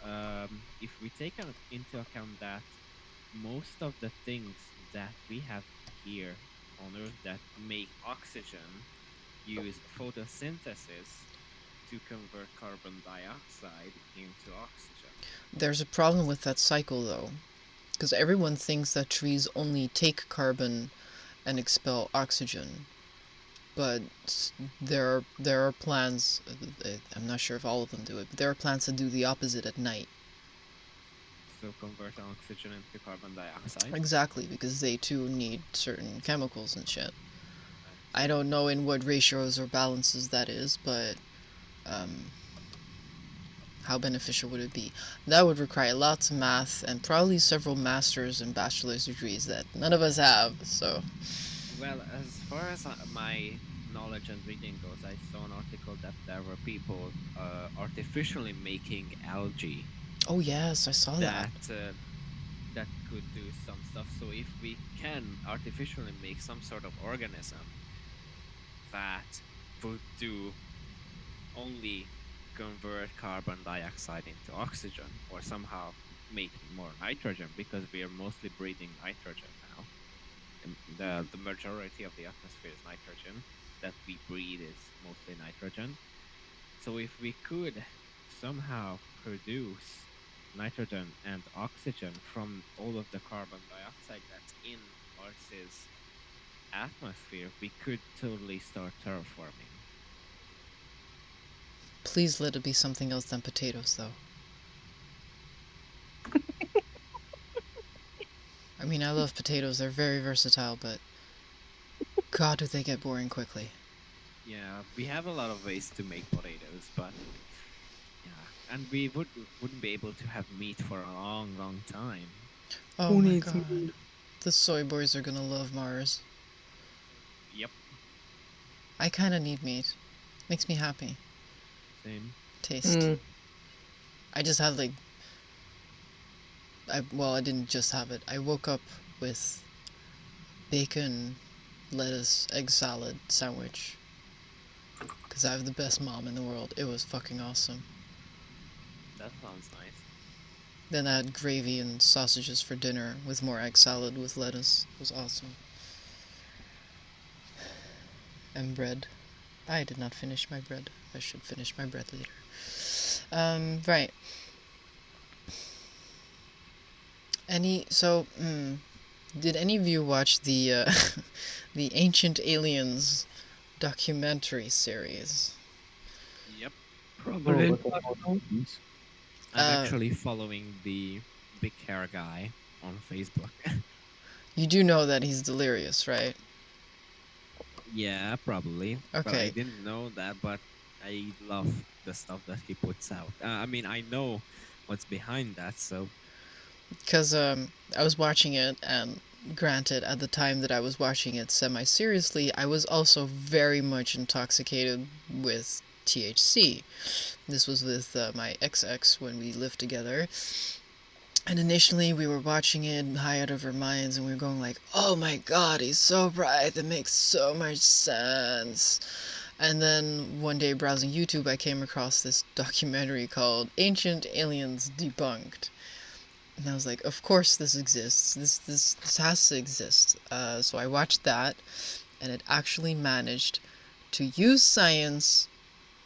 if we take into account that most of the things that we have here on Earth that make oxygen use photosynthesis to convert carbon dioxide into oxygen. There's a problem with that cycle though, because everyone thinks that trees only take carbon and expel oxygen, but there are plants. I'm not sure if all of them do it, but there are plants that do the opposite at night. So convert oxygen into carbon dioxide. Exactly, because they too need certain chemicals and shit. I don't know in what ratios or balances that is, but how beneficial would it be? That would require lots of math and probably several master's and bachelor's degrees that none of us have, so... Well, as far as my knowledge and reading goes, I saw an article that there were people artificially making algae Oh yes, I saw that. that could do some stuff. So if we can artificially make some sort of organism that would do only convert carbon dioxide into oxygen, or somehow make more nitrogen, because we are mostly breathing nitrogen now. The majority of the atmosphere is nitrogen. That we breathe is mostly nitrogen. So if we could somehow produce nitrogen and oxygen from all of the carbon dioxide that's in Earth's atmosphere, we could totally start terraforming. Please let it be something else than potatoes, though. I mean, I love potatoes. They're very versatile, but God, do they get boring quickly. Yeah, we have a lot of ways to make potatoes, but yeah, and we wouldn't be able to have meat for a long, long time. Oh Who my needs God. meat? The soy boys are gonna love Mars. Yep, I kinda need meat. Makes me happy. same. Taste. Mm. I just had like... I didn't just have it. I woke up with bacon, lettuce, egg salad sandwich. Because I have the best mom in the world. It was fucking awesome. That sounds nice. Then I had gravy and sausages for dinner with more egg salad with lettuce. It was awesome. And bread. I did not finish my bread. I should finish my bread later. Right. Did any of you watch the the Ancient Aliens documentary series? Yep, Probably No, not. but about No. things. I'm Uh, actually following the big hair guy on Facebook. You do know that he's delirious, right? Yeah, probably. But I Okay, didn't know that, but I love the stuff that he puts out. I mean, I know what's behind that, so because I was watching it, and granted, at the time that I was watching it semi-seriously, I was also very much intoxicated with THC. This was with my ex when we lived together. And initially we were watching it high out of our minds, and we were going like, oh my god, he's so bright, that makes so much sense. And then one day browsing YouTube, I came across this documentary called Ancient Aliens Debunked. And I was like, of course this exists. This has to exist. So I watched that, and it actually managed to use science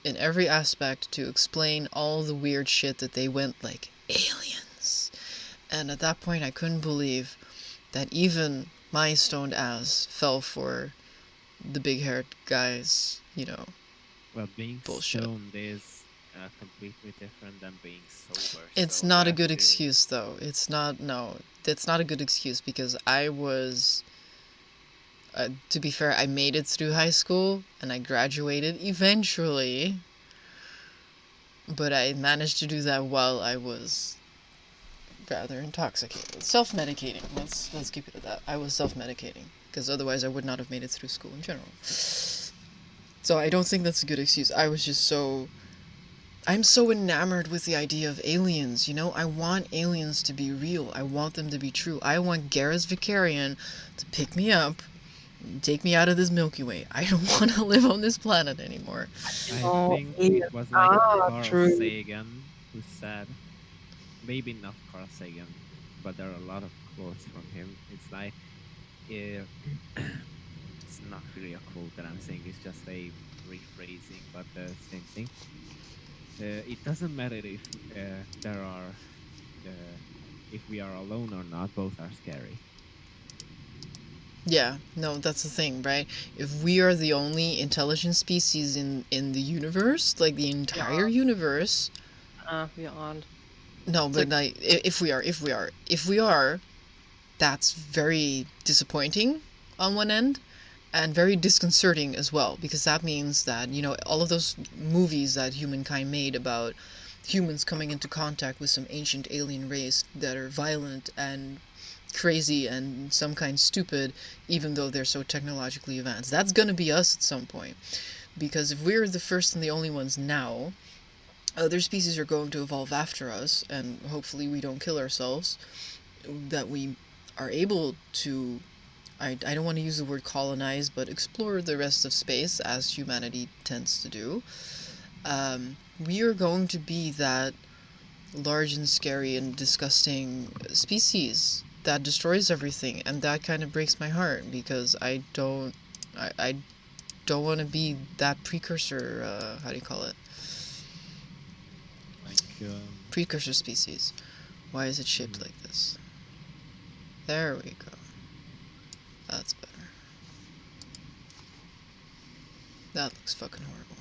in every aspect to explain all the weird shit that they went like, aliens. And at that point, I couldn't believe that even my stoned ass fell for the big-haired guy's, well, being bullshit. stoned is completely different than being sober. It's So not a that good is excuse, though. It's not, no. That's not a good excuse, because I was, to be fair, I made it through high school, and I graduated eventually. But I managed to do that while I was rather intoxicated. Self-medicating. Let's keep it at that. I was self-medicating, because otherwise I would not have made it through school in general. So I don't think that's a good excuse. I'm so enamored with the idea of aliens, I want aliens to be real. I want them to be true. I want Garrus Vicarian to pick me up and take me out of this Milky Way. I don't want to live on this planet anymore. I Oh, think aliens it was like are Carl true. Sagan who said, maybe not Carl Sagan, but there are a lot of quotes from him. It's like, it's not really a quote that I'm saying, it's just a rephrasing, but the same thing. It doesn't matter if there are, if we are alone or not, both are scary. Yeah, no, that's the thing, right? If we are the only intelligent species in the universe, like the entire universe, We aren't. no, It's but like, if we are, that's very disappointing on one end, and very disconcerting as well, because that means that, all of those movies that humankind made about humans coming into contact with some ancient alien race that are violent and crazy and some kind stupid, even though they're so technologically advanced, that's gonna be us at some point. Because if we're the first and the only ones now, other species are going to evolve after us, and hopefully we don't kill ourselves, that we are able to, I don't want to use the word colonize, but explore the rest of space, as humanity tends to do. We are going to be that large and scary and disgusting species that destroys everything, and that kind of breaks my heart, because I don't want to be that precursor, how do you call it? Like, Precursor species. Why is it shaped like this? There we go. That's better. That looks fucking horrible.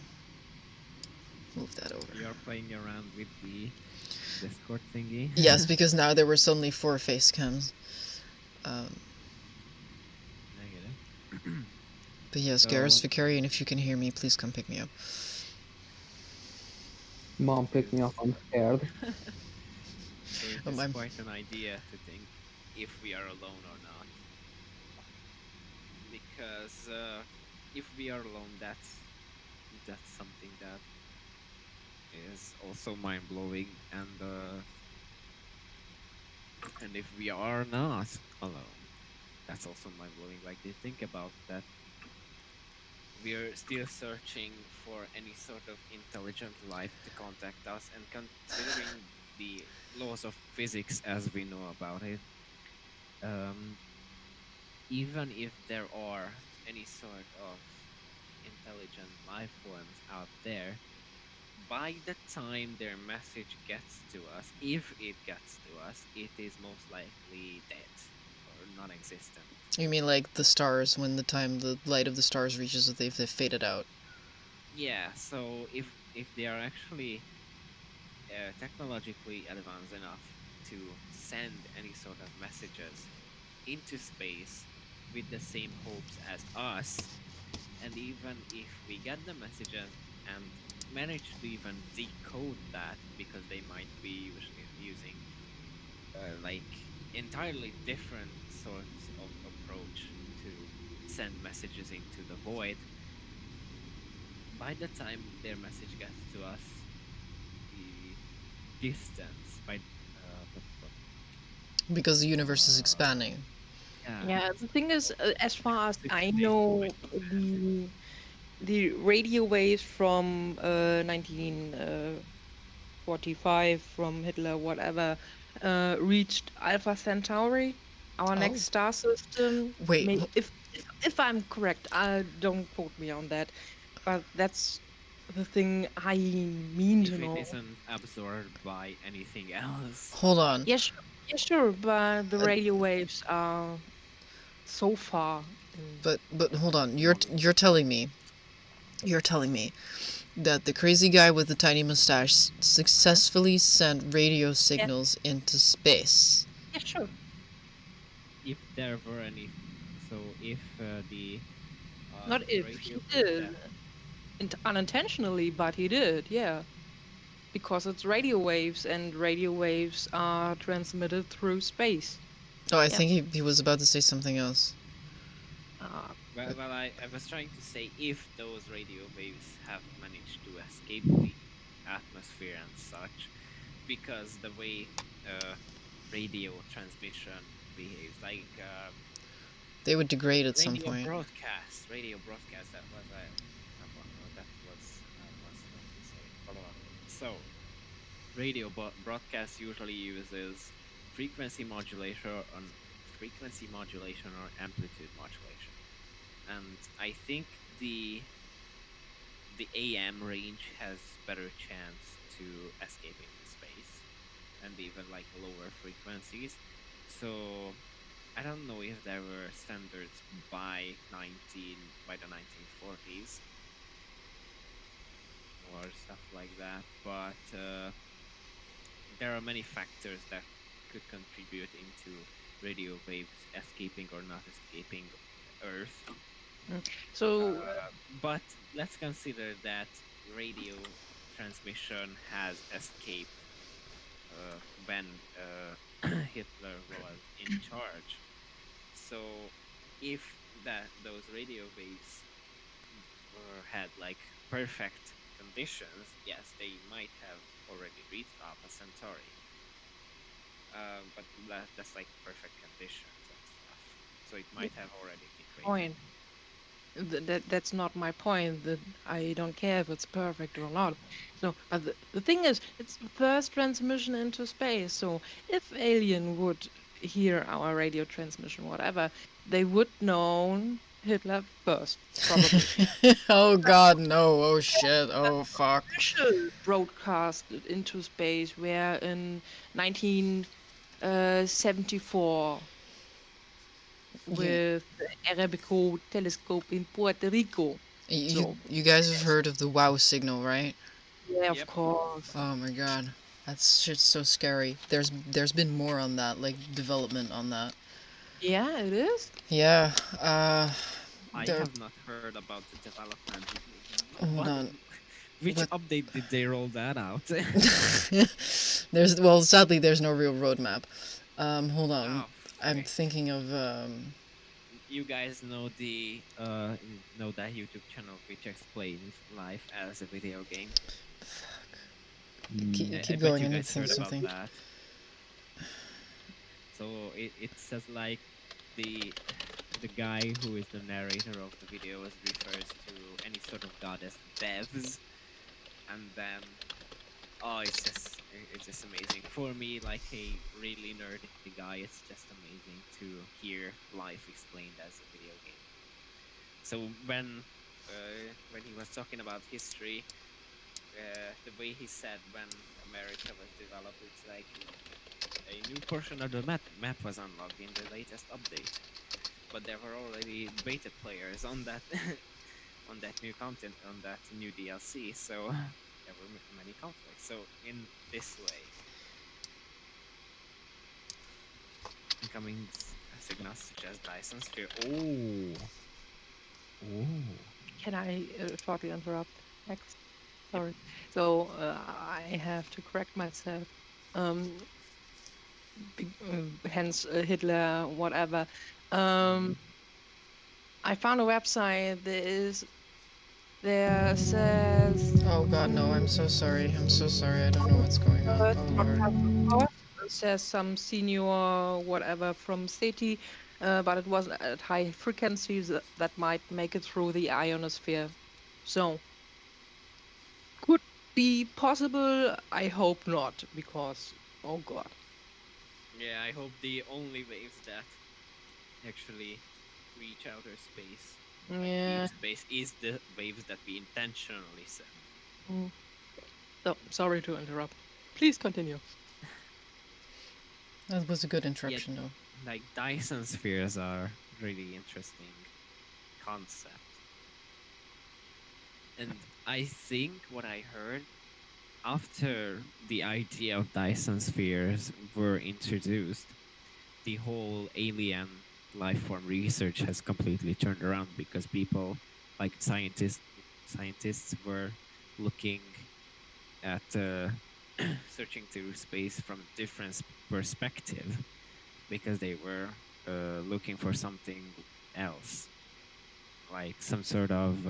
Move that over. You're playing around with the Discord thingy? Yes, because now there were suddenly 4 face cams. I get it. But yes, Garrus Vicarian, if you can hear me, please come pick me up. Mom, pick me up, I'm scared. So it is quite an idea to think if we are alone or not. Because if we are alone, that's something that is also mind-blowing, and if we are not alone, that's also mind-blowing. Like, they think about that we're still searching for any sort of intelligent life to contact us, and considering the laws of physics as we know about it, even if there are any sort of intelligent life forms out there, by the time their message gets to us, if it gets to us, it is most likely dead or non-existent. You mean like the stars, when the time the light of the stars reaches, they've faded out? Yeah, so if they are actually technologically advanced enough to send any sort of messages into space with the same hopes as us, and even if we get the messages and manage to even decode that, because they might be using like entirely different sorts of approach to send messages into the void, by the time their message gets to us, the distance Because the universe is expanding. Yeah, the thing is, as far as I know, the radio waves from 1945 from Hitler, whatever, reached Alpha Centauri, our next star system. Wait. If I'm correct, don't quote me on that, but that's the thing I mean to know. If it isn't absorbed by anything else. Hold on. Yes, sure, but the radio waves are so far. But hold on. You're telling me that the crazy guy with the tiny mustache successfully sent radio signals into space. Yeah, sure. If there were any, so if the not if he did unintentionally, but he did, yeah, because it's radio waves, and radio waves are transmitted through space. Oh, I think he was about to say something else. Well, I was trying to say, if those radio waves have managed to escape the atmosphere and such, because the way radio transmission behaves, like they would degrade at some point. Radio broadcast. That was that was going to say. So, radio broadcast usually uses frequency modulation or amplitude modulation, and I think the AM range has better chance to escape into space, and even like lower frequencies. So I don't know if there were standards by the 1940s or stuff like that, but there are many factors that could contribute into radio waves escaping or not escaping Earth. So, but let's consider that radio transmission has escaped when Hitler was in charge. So if those radio waves had like perfect conditions, yes, they might have already reached Alpha Centauri. But that's like perfect conditions and stuff. So it might have already degraded. That's not my point. That I don't care if it's perfect or not. So, but the thing is, it's the first transmission into space. So if alien would hear our radio transmission, whatever, they would know Hitler first, probably. Oh God, no! Oh shit! Oh fuck! Broadcasted into space, where in 1974 with the Arabico telescope in Puerto Rico. You, So, you guys have heard of the WoW signal, right? yeah, of Yep. course. Oh my god. That shit's so scary. There's been more on that, like development on that. Yeah, it is. Yeah, I there have not heard about the development. hold What? on. Which What update did they roll that out? there's well sadly there's no real roadmap. Hold on. Oh, I'm frick. thinking of You guys know that YouTube channel which explains life as a video game. keep, I keep bet going, you I need to guys think heard of about something. that. So it says like the the guy who is the narrator of the videos refers to any sort of god as devs, and then it's just amazing for me. Like a really nerdy guy, it's just amazing to hear life explained as a video game. So when he was talking about history, the way he said when America was developed, it's like a new portion of the map was unlocked in the latest update, but there were already beta players on that on that new content on that new DLC. So there were many conflicts. So in this way, incoming signals such as Dyson Sphere. Oh, Can I shortly interrupt? Next. Sorry. So I have to correct myself. Um, hence Hitler, whatever. Um, I found a website. There says Oh god, no, I'm so sorry. I'm so sorry. I don't know what's going on. first Oh lord. broadcast report. It says some senior whatever from SETI, but it was at high frequencies that might make it through the ionosphere. So could be possible. I hope not, because oh god. yeah. I hope the only waves that actually reach outer space, like deep Yeah. space, is the waves that we intentionally send. Mm. So sorry to interrupt. Please continue. That was a good Yeah, interruption though. like Dyson spheres are really interesting concept. And I think what I heard after the idea of Dyson spheres were introduced, the whole alien life form research has completely turned around because people like scientists were looking at searching through space from a different perspective because they were looking for something else, like some sort of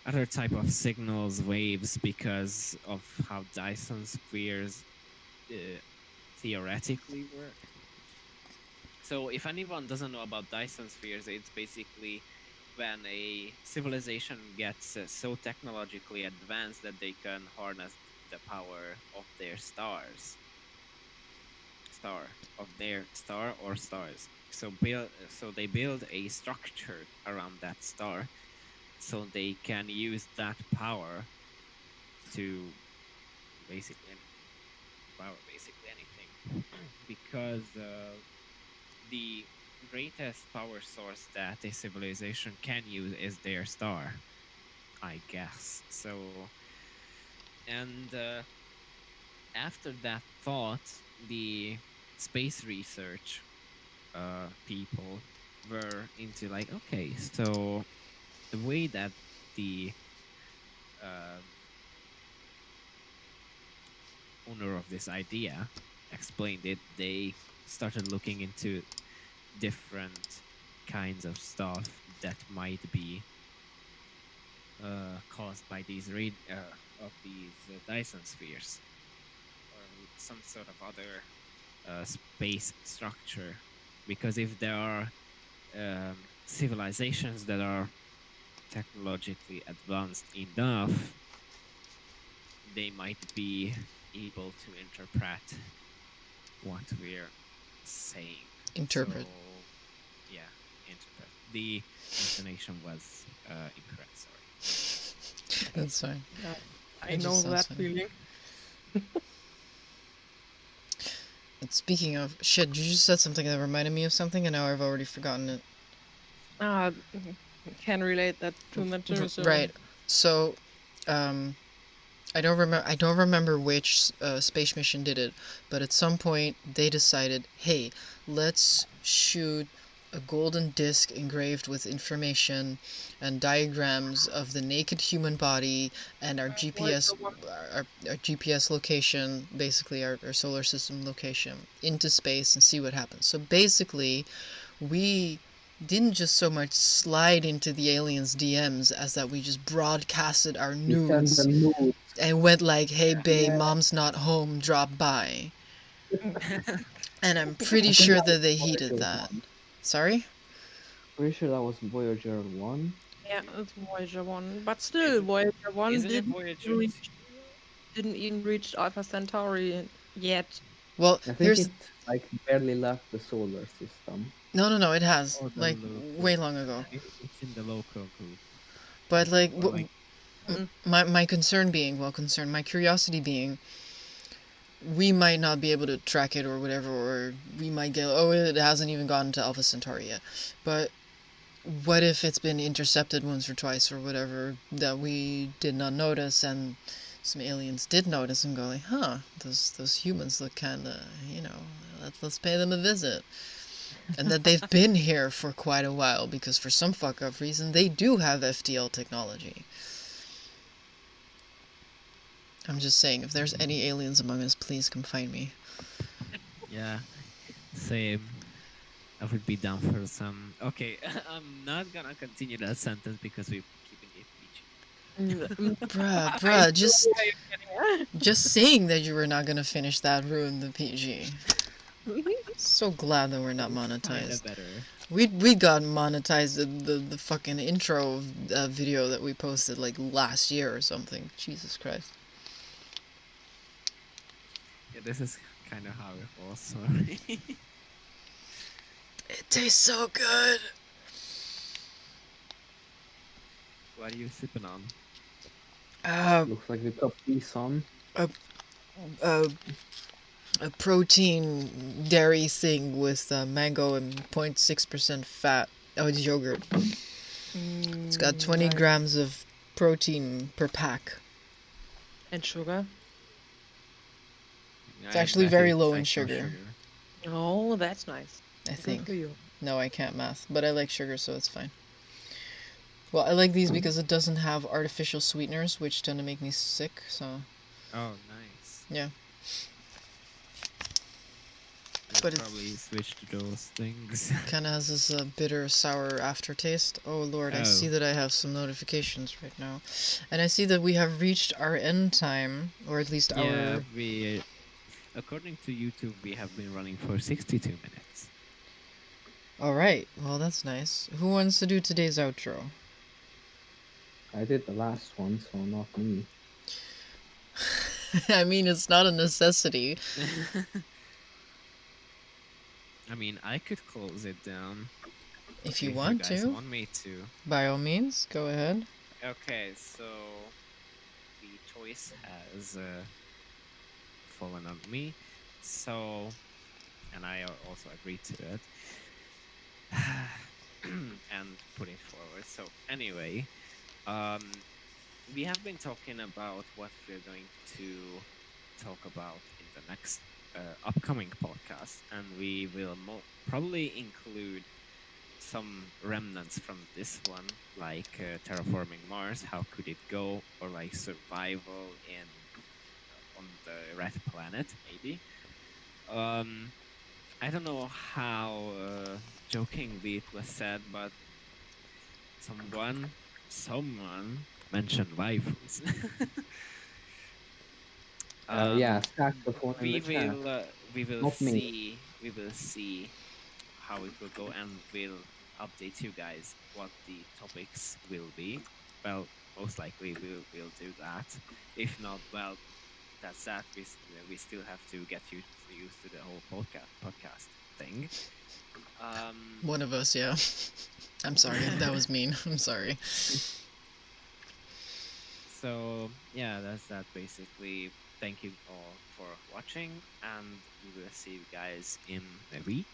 other type of signals, waves, because of how Dyson spheres uh, theoretically work. So, if anyone doesn't know about Dyson spheres, it's basically when a civilization gets so technologically advanced that they can harness the power of their star or stars. So they build a structure around that star, so they can use that power to basically anything, because the greatest power source that a civilization can use is their star, I guess. So, and after that thought, the space research people were into like, okay, so the way that the uh, owner of this idea explained it, they started looking into different kinds of stuff that might be caused by these Dyson spheres or some sort of other space structure. Because if there are civilizations that are technologically advanced enough, they might be able to interpret what we're saying. Interpret. So, yeah, interpret. The intonation was incorrect. Sorry. That's fine. I It just know sounds that funny. feeling. And speaking of shit, you just said something that reminded me of something, and now I've already forgotten it. Uh, can relate that too much. So Right. So, um, I don't remember. I don't remember which space mission did it, but at some point they decided, hey, let's shoot a golden disc engraved with information and diagrams of the naked human body and our GPS, our GPS location, basically our solar system location, into space and see what happens. So basically, we didn't just so much slide into the aliens' DMs as that we just broadcasted our We send nudes them nudes. and went like, "Hey, babe, Yeah. mom's not home. Drop by." And I'm I pretty think sure that was that they heeded Voyager that. 1. Sorry? Pretty sure that was Voyager 1. yeah, it's Voyager 1, but Is still, it, Voyager 1 isn't it Voyager? didn't even reach Alpha Centauri yet. Well, I think here's it like barely left the solar system. no. It has Or the like local? way long ago. It's in the local group. But like, Or like my concern being, my curiosity being, we might not be able to track it or whatever, or we might get, oh, it hasn't even gotten to Alpha Centauri yet. But what if it's been intercepted once or twice or whatever that we did not notice, and some aliens did notice and go like, huh, those humans look kind of, let's pay them a visit. And that they've been here for quite a while because for some fuck up reason they do have FTL technology. I'm just saying, if there's any aliens among us, please come find me. yeah, same. I would be down for some. Okay, I'm not gonna continue that sentence because we're keeping it PG. Bruh, just saying that you were not gonna finish that ruined the PG. So glad that we're not Kinda monetized. better. We got monetized the fucking intro video that we posted like last year or something. Jesus Christ. Yeah, this is kind of how it was. Sorry. It tastes so good. What are you sipping on? Looks like the top sun. A protein dairy thing with mango and 0.6% fat. Oh, it's yogurt. It's got 20 Nice. grams of protein per pack. And sugar. It's actually very low in sugar. Oh, that's nice. I Good think. for you. No, I can't math, but I like sugar, so it's fine. Well, I like these because it doesn't have artificial sweeteners, which tend to make me sick, so... Oh, nice. Yeah. I'll But probably switch to those things. Kind of has this bitter, sour aftertaste. Oh lord, I see Oh. that I have some notifications right now. And I see that we have reached our end time, or at least Yeah, our... we. According to YouTube, we have been running for 62 minutes. Alright, well that's nice. Who wants to do today's outro? I did the last one, so not me. I mean, it's not a necessity. I mean, I could close it down. If you if want you guys to, want me to. by all means, go ahead. Okay, so the choice has fallen on me. So, and I also agreed to it and put it forward. So, anyway, we have been talking about what we're going to talk about in the next upcoming podcast, and we will probably include some remnants from this one, like terraforming Mars, how could it go, or like survival in on the red planet, maybe. I don't know how jokingly it was said, but someone mentioned waifus. Yeah, saxophone in we the chat. will we will Not me. see how it will go, and we'll update you guys what the topics will be. Well, most likely we'll do that. If not, well, that's that. We still have to get used to the whole podcast thing. One of us, yeah. I'm sorry, that was mean. I'm sorry. So yeah, that's that basically. Thank you all for watching, and we will see you guys in a week.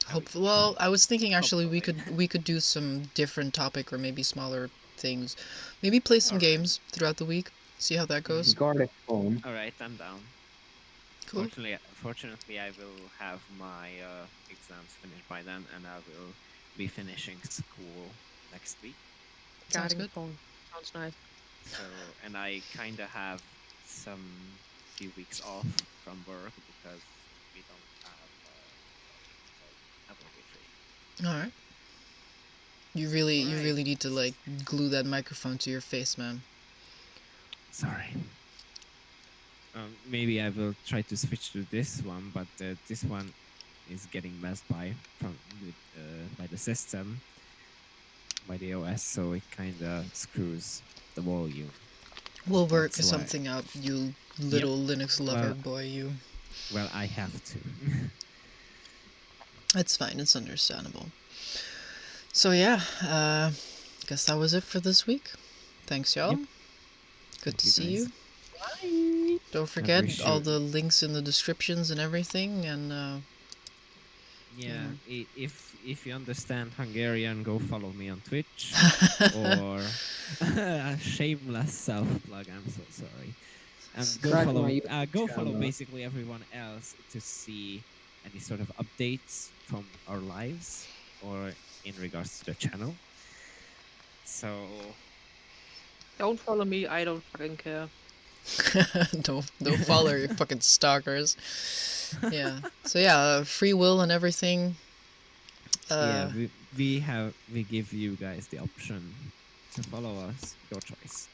Hopefully, well, I was thinking actually Hopefully. we could do some different topic or maybe smaller things. Maybe play some Alright. games throughout the week. See how that goes. Guard at home. Alright, I'm down. Cool. Fortunately, I will have my exams finished by then, and I will be finishing school next week. Sounds Guarding good. phone. Sounds nice. So, and I kind of have some few weeks off from work because we don't have so I will be free. All right. You really Alright. need to like glue that microphone to your face, man. Sorry. Maybe I will try to switch to this one, but this one is getting messed by the system, by the OS, so it kind of screws the volume. We'll work That's why. something out, you little Linux lover Well- boy, you. Well, I have to. It's fine, it's understandable. So yeah, guess that was it for this week. Thanks, y'all. Yep. Good Thank to you, see you. guys. Bye. Don't forget all sure- the links in the descriptions and everything, and Yeah, if you understand Hungarian, go follow me on Twitch or a shameless self plug. I'm so sorry. And Subscribe to my go YouTube follow channel. basically everyone else to see any sort of updates from our lives or in regards to the channel. So Don't follow me. I don't fucking care. don't follow your fucking stalkers. Yeah. So yeah, free will and everything. yeah, we give you guys the option to follow us. Your choice.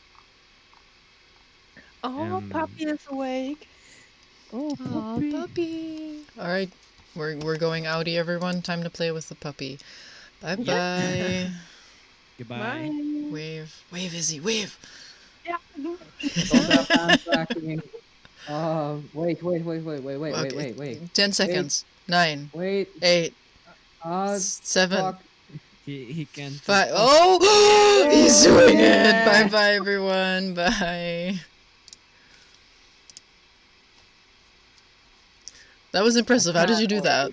Oh, puppy is awake. Oh, Aw, puppy. All right, we're going outie, everyone. Time to play with the puppy. Bye bye. Goodbye. Wave, Izzy, wave. Yeah. Don't have hand tracking. Wait. Okay, 10 seconds. 9, Wait. 8, Uh, 7, fuck. He can't. 5. Oh, he's doing it. Bye bye, everyone. Bye. That was impressive. How did you do that?